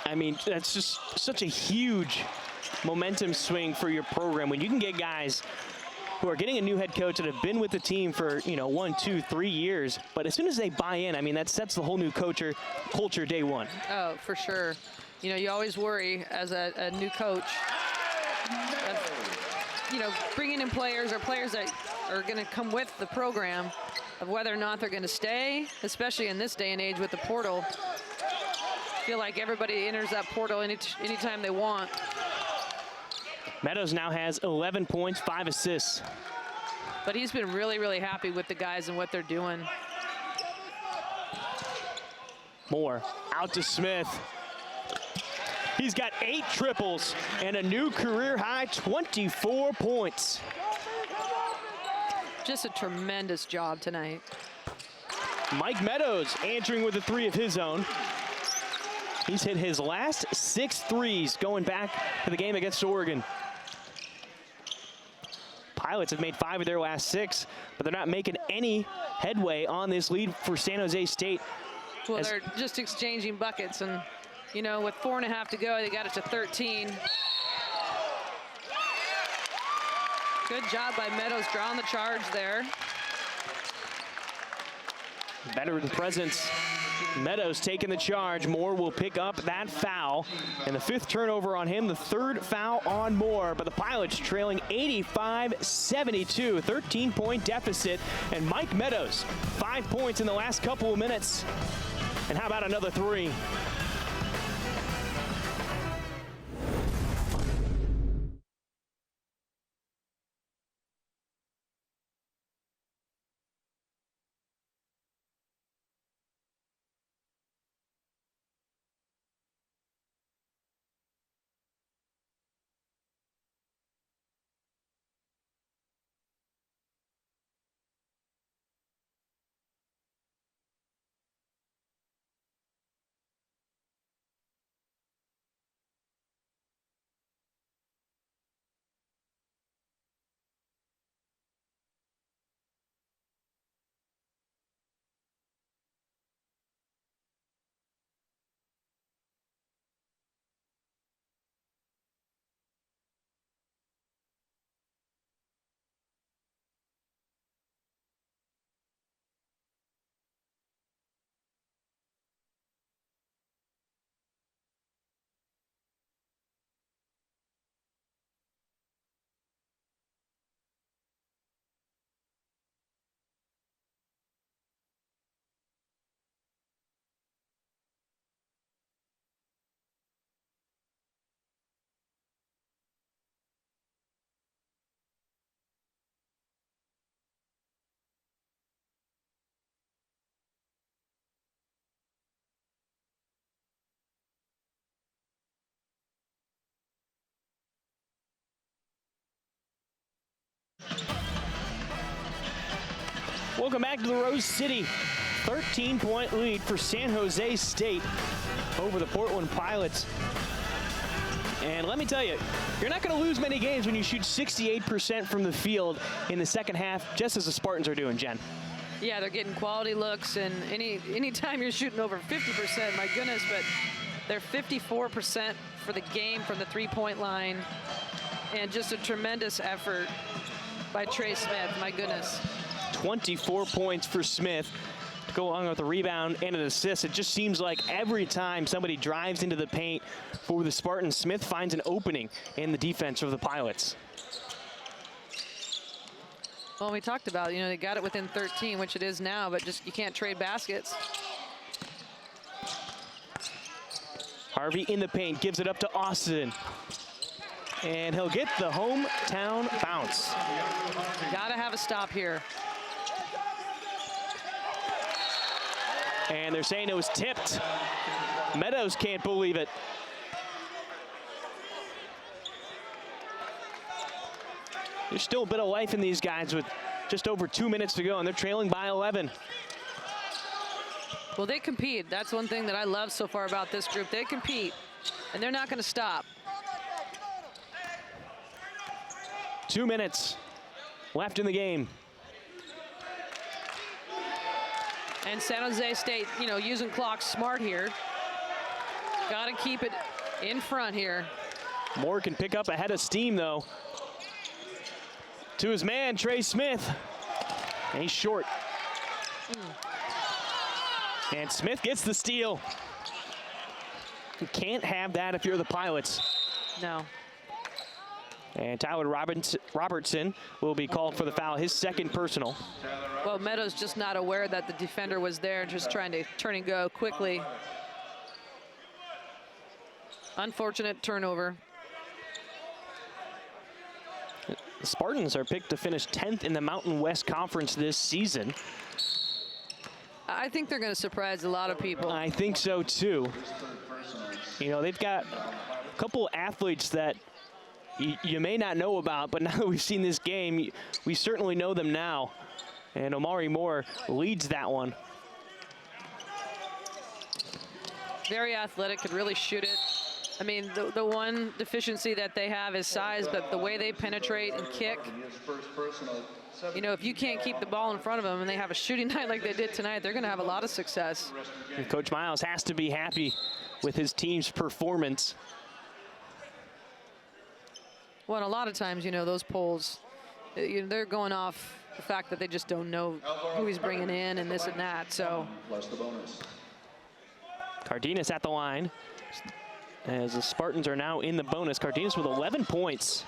I mean, that's just such a huge momentum swing for your program when you can get guys who are getting a new head coach that have been with the team for, you know, 1, 2, 3 years. But as soon as they buy in, I mean, that sets the whole new culture day one. Oh, for sure. You know, you always worry as a new coach of, you know, bringing in players or players that are going to come with the program of whether or not they're going to stay, especially in this day and age with the portal. I feel like everybody enters that portal anytime they want. Meadows now has 11 points, 5 assists. But he's been really, really happy with the guys and what they're doing. Moore out to Smith. He's got 8 triples and a new career high 24 points. Just a tremendous job tonight. Mike Meadows answering with a 3 of his own. He's hit his last 6 threes going back to the game against Oregon. Pilots have made 5 of their last 6, but they're not making any headway on this lead for San Jose State. Well, they're just exchanging buckets, and, you know, with 4.5 to go, they got it to 13. Good job by Meadows drawing the charge there. Veteran presence. Meadows taking the charge. Moore will pick up that foul. And the 5th turnover on him, the 3rd foul on Moore. But the Pilots trailing 85-72, 13-point deficit. And Mike Meadows, 5 points in the last couple of minutes. And how about another 3? Welcome back to the Rose City. 13-point lead for San Jose State over the Portland Pilots. And let me tell you, you're not going to lose many games when you shoot 68% from the field in the second half, just as the Spartans are doing, Jen. Yeah, they're getting quality looks, and anytime you're shooting over 50%, my goodness, but they're 54% for the game from the three-point line, and just a tremendous effort by Trey Smith, my goodness. 24 points for Smith to go along with a rebound and an assist. It just seems like every time somebody drives into the paint for the Spartans, Smith finds an opening in the defense of the Pilots. Well, we talked about, they got it within 13, which it is now, but just you can't trade baskets. Harvey in the paint, gives it up to Austin. And he'll get the hometown bounce. Gotta have a stop here. And they're saying it was tipped. Meadows can't believe it. There's still a bit of life in these guys with just over 2 minutes to go, and they're trailing by 11. Well, they compete. That's one thing that I love so far about this group. They compete, and they're not going to stop. 2 minutes left in the game. And San Jose State, using clock smart here. Got to keep it in front here. Moore can pick up a head of steam, though. To his man, Trey Smith. And he's short. And Smith gets the steal. You can't have that if you're the Pilots. No. And Tyler Robertson will be called for the foul, his second personal. Well, Meadows just not aware that the defender was there, just trying to turn and go quickly. Unfortunate turnover. The Spartans are picked to finish 10th in the Mountain West Conference this season. I think they're going to surprise a lot of people. I think so, too. They've got a couple athletes that you may not know about, but now that we've seen this game, we certainly know them now. And Omari Moore leads that one. Very athletic, could really shoot it. I mean, the one deficiency that they have is size, but the way they penetrate and kick, if you can't keep the ball in front of them and they have a shooting night like they did tonight, they're going to have a lot of success. And Coach Miles has to be happy with his team's performance. Well, and a lot of times, those polls, they're going off the fact that they just don't know who he's bringing in and this and that, so. Cardenas at the line. As the Spartans are now in the bonus. Cardenas with 11 points.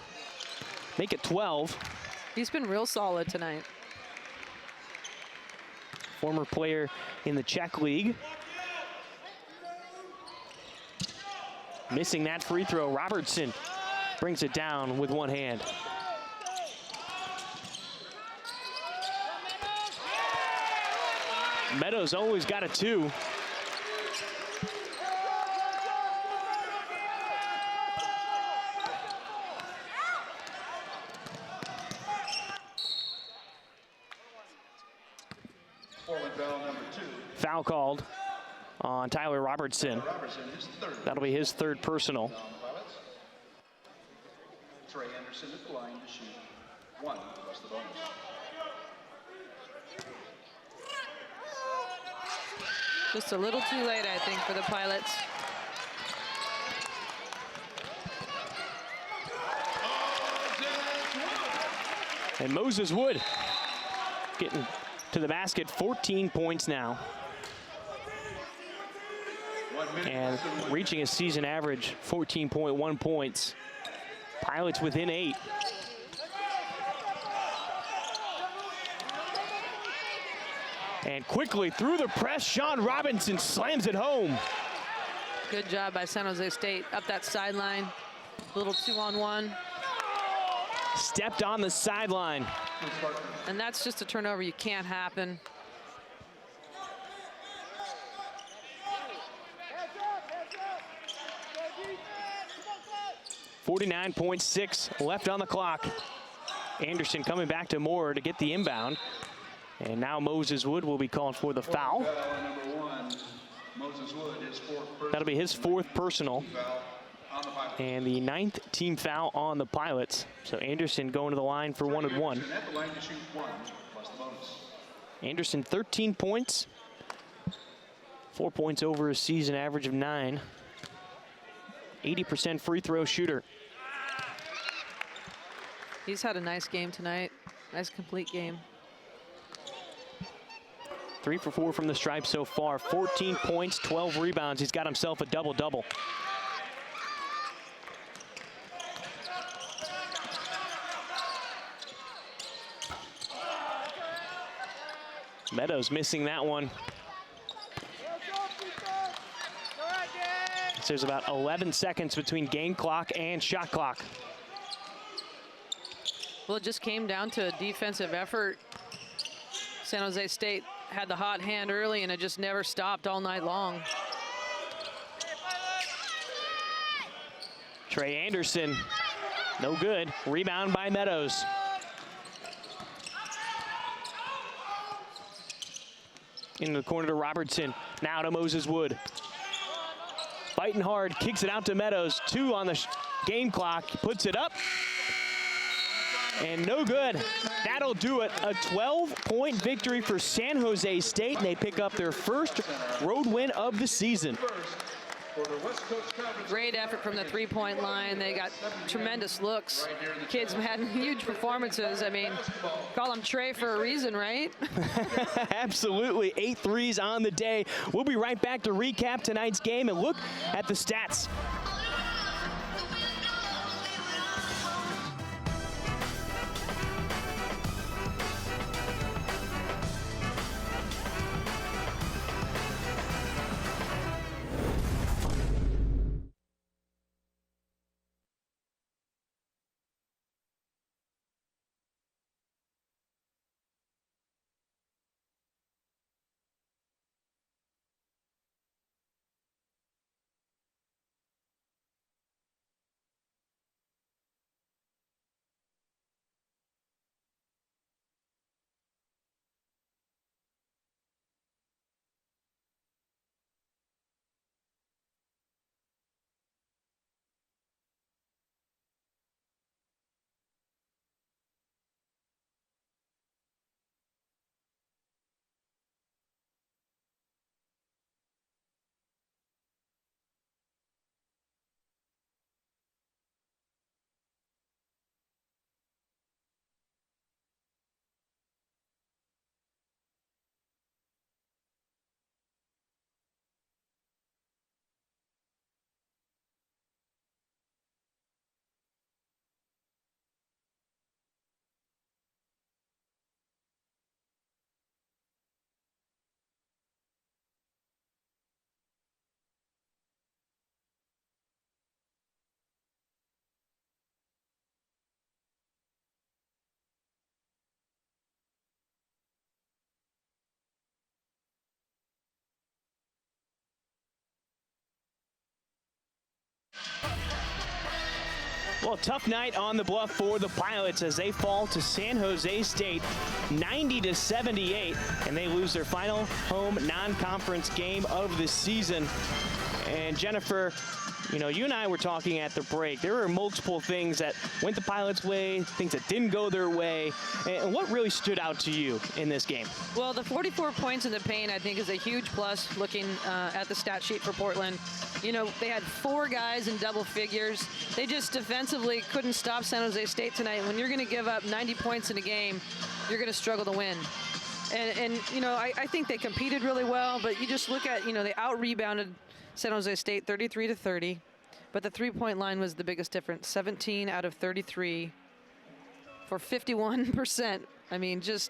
Make it 12. He's been real solid tonight. Former player in the Czech League. Missing that free throw. Robertson brings it down with one hand. Meadows always got a two. Foul called on Tyler Robertson. That'll be his third personal. Trey Anderson at the line to shoot one plus the bonus. Just a little too late, I think, for the Pilots. And Moses Wood getting to the basket, 14 points now. And reaching a season average, 14.1 points. Pilots within 8. And quickly through the press, Sean Robinson slams it home. Good job by San Jose State up that sideline. Little 2-on-1. Stepped on the sideline. And that's just a turnover you can't happen. .6 left on the clock. Anderson coming back to Moore to get the inbound. And now Moses Wood will be called for the foul. That'll be his 4th personal. And the 9th team foul on the Pilots. So Anderson going to the line for 1 and 1. Anderson 13 points. 4 points over a season average of 9. 80% free throw shooter. He's had a nice game tonight. Nice complete game. 3 for 4 from the stripe so far. 14 points, 12 rebounds. He's got himself a double-double. Meadows missing that one. So there's about 11 seconds between game clock and shot clock. Well, it just came down to a defensive effort. San Jose State had the hot hand early, and it just never stopped all night long. Trey Anderson, no good. Rebound by Meadows. Into the corner to Robertson. Now to Moses Wood. Fighting hard, kicks it out to Meadows. 2 on the game clock, puts it up. And no good. That'll do it. A 12-point victory for San Jose State, and they pick up their first road win of the season. Great effort from the three-point line. They got tremendous looks. Kids had huge performances. I mean, call them Trey for a reason, right? Absolutely. 8 threes on the day. We'll be right back to recap tonight's game and look at the stats. Well, tough night on the Bluff for the Pilots as they fall to San Jose State 90-78, and they lose their final home non-conference game of the season. And Jennifer, you know, you and I were talking at the break. There were multiple things that went the Pilots' way, things that didn't go their way. And what really stood out to you in this game? Well, the 44 points in the paint, I think, is a huge plus looking at the stat sheet for Portland. You know, they had 4 guys in double figures. They just defensively couldn't stop San Jose State tonight. When you're going to give up 90 points in a game, you're going to struggle to win. And you know, I think they competed really well, but you just look at, you know, they out-rebounded San Jose State 33-30, but the three-point line was the biggest difference. 17 out of 33 for 51%. I mean, just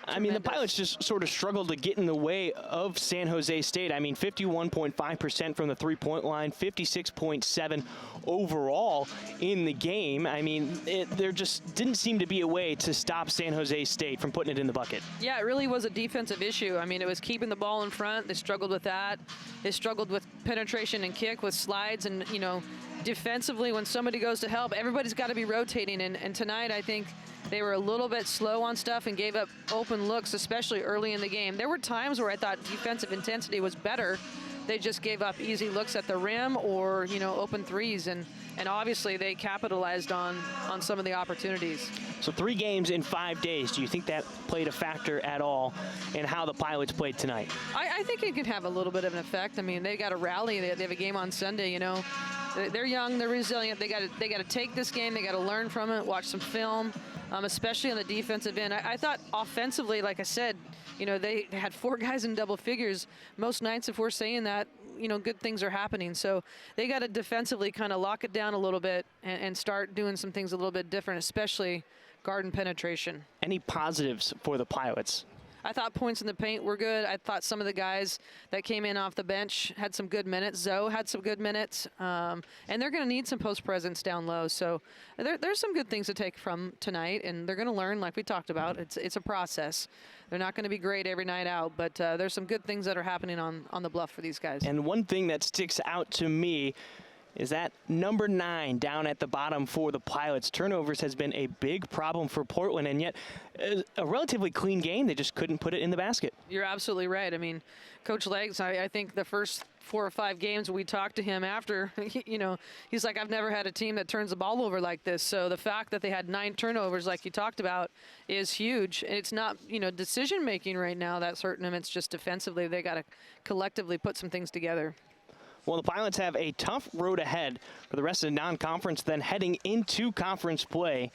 I mean, the Pilots just sort of struggled to get in the way of San Jose State. I mean, 51.5% from the three-point line, 56.7 overall in the game. I mean, there just didn't seem to be a way to stop San Jose State from putting it in the bucket. Yeah, it really was a defensive issue. I mean, it was keeping the ball in front. They struggled with that. They struggled with penetration and kick, with slides, and, you know, defensively, when somebody goes to help, everybody's got to be rotating. And tonight, I think They were a little bit slow on stuff and gave up open looks, especially early in the game. There were times where I thought defensive intensity was better. They just gave up easy looks at the rim or, open threes, and obviously they capitalized on some of the opportunities. So 3 games in 5 days. Do you think that played a factor at all in how the Pilots played tonight? I think it can have a little bit of an effect. I mean, they got to rally. They have a game on Sunday, They're young, they're resilient. They got to take this game. They got to learn from it, watch some film, especially on the defensive end. I thought offensively, like I said, they had 4 guys in double figures. Most nights, if we're saying that, good things are happening. So they got to defensively kind of lock it down a little bit and start doing some things a little bit different, especially guard and penetration. Any positives for the Pilots? I thought points in the paint were good. I thought some of the guys that came in off the bench had some good minutes. Zoe had some good minutes. And they're going to need some post presence down low. So there's some good things to take from tonight, and they're going to learn, like we talked about. It's a process. They're not going to be great every night out, but there's some good things that are happening on the bluff for these guys. And one thing that sticks out to me is that number 9 down at the bottom for the Pilots. Turnovers has been a big problem for Portland, and yet a relatively clean game. They just couldn't put it in the basket. You're absolutely right. I mean, Coach Legs, I think the first 4 or 5 games we talked to him after, he's like, I've never had a team that turns the ball over like this. So the fact that they had 9 turnovers, like you talked about, is huge. And it's not, decision making right now that's hurting them. It's just defensively. They got to collectively put some things together. Well, the Pilots have a tough road ahead for the rest of the non-conference, then heading into conference play.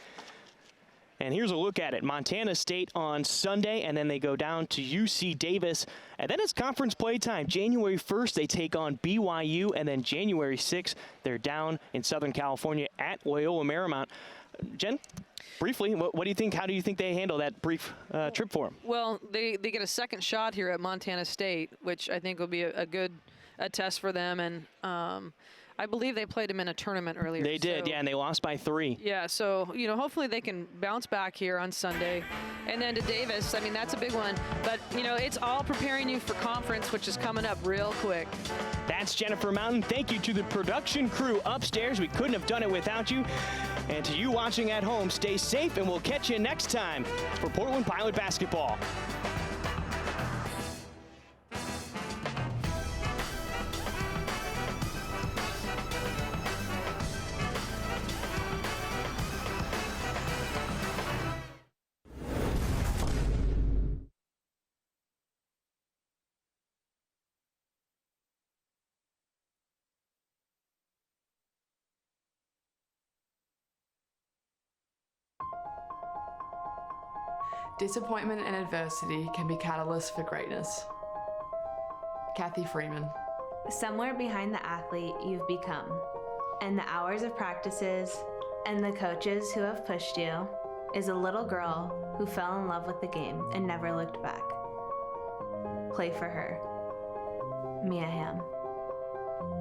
And here's a look at it. Montana State on Sunday, and then they go down to UC Davis. And then it's conference play time. January 1st, they take on BYU, and then January 6th, they're down in Southern California at Loyola Marymount. Jen, briefly, what do you think? How do you think they handle that brief trip for them? Well, they get a second shot here at Montana State, which I think will be a good test for them, and I believe they played them in a tournament earlier. They did, yeah, and they lost by 3. Yeah, so, hopefully they can bounce back here on Sunday. And then to Davis, I mean, that's a big one. But, it's all preparing you for conference, which is coming up real quick. That's Jennifer Mountain. Thank you to the production crew upstairs. We couldn't have done it without you. And to you watching at home, stay safe, and we'll catch you next time for Portland Pilot Basketball. Disappointment and adversity can be catalysts for greatness. Kathy Freeman. Somewhere behind the athlete you've become, and the hours of practices, and the coaches who have pushed you, is a little girl who fell in love with the game and never looked back. Play for her. Mia Hamm.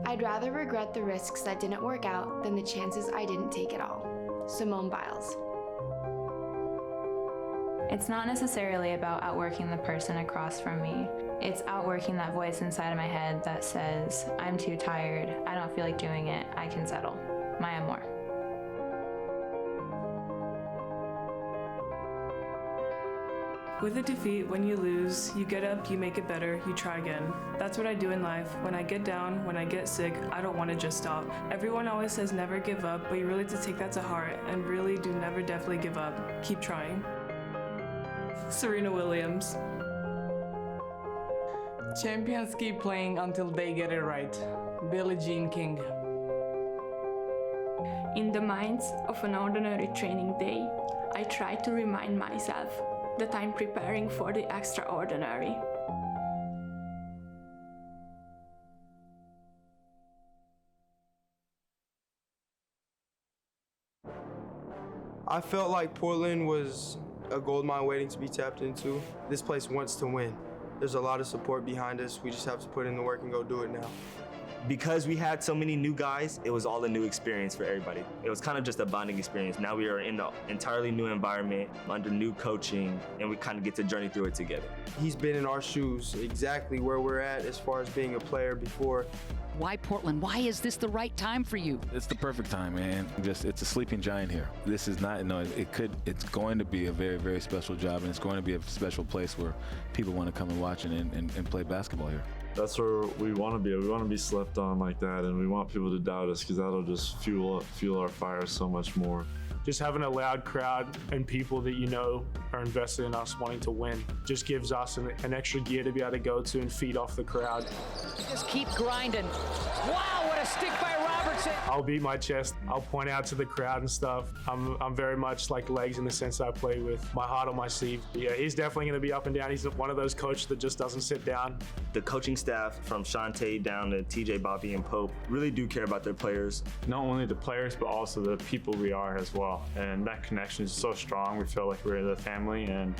I'd rather regret the risks that didn't work out than the chances I didn't take at all. Simone Biles. It's not necessarily about outworking the person across from me. It's outworking that voice inside of my head that says, I'm too tired, I don't feel like doing it, I can settle. Maya Moore. With a defeat, when you lose, you get up, you make it better, you try again. That's what I do in life. When I get down, when I get sick, I don't want to just stop. Everyone always says never give up, but you really have to take that to heart and really do never definitely give up. Keep trying. Serena Williams. Champions keep playing until they get it right. Billie Jean King. In the midst of an ordinary training day, I try to remind myself that I'm preparing for the extraordinary. I felt like Portland was a gold mine waiting to be tapped into. This place wants to win. There's a lot of support behind us. We just have to put in the work and go do it now. Because we had so many new guys, it was all a new experience for everybody. It was kind of just a bonding experience. Now we are in an entirely new environment, under new coaching, and we kind of get to journey through it together. He's been in our shoes exactly where we're at as far as being a player before. Why Portland? Why is this the right time for you? It's the perfect time, man. It's a sleeping giant here. This is not, it's going to be a very, very special job, and it's going to be a special place where people want to come and watch and play basketball here. That's where we want to be. We want to be slept on like that, and we want people to doubt us because that'll just fuel our fire so much more. Just having a loud crowd and people that are invested in us wanting to win just gives us an extra gear to be able to go to and feed off the crowd. Just keep grinding. Wow, what a stick by Robertson. I'll beat my chest. I'll point out to the crowd and stuff. I'm very much like Legs in the sense I play with my heart on my sleeve. Yeah, he's definitely going to be up and down. He's one of those coaches that just doesn't sit down. The coaching staff from Shantae down to TJ, Bobby, and Pope really do care about their players. Not only the players, but also the people we are as well. And that connection is so strong. We feel like we're the family, and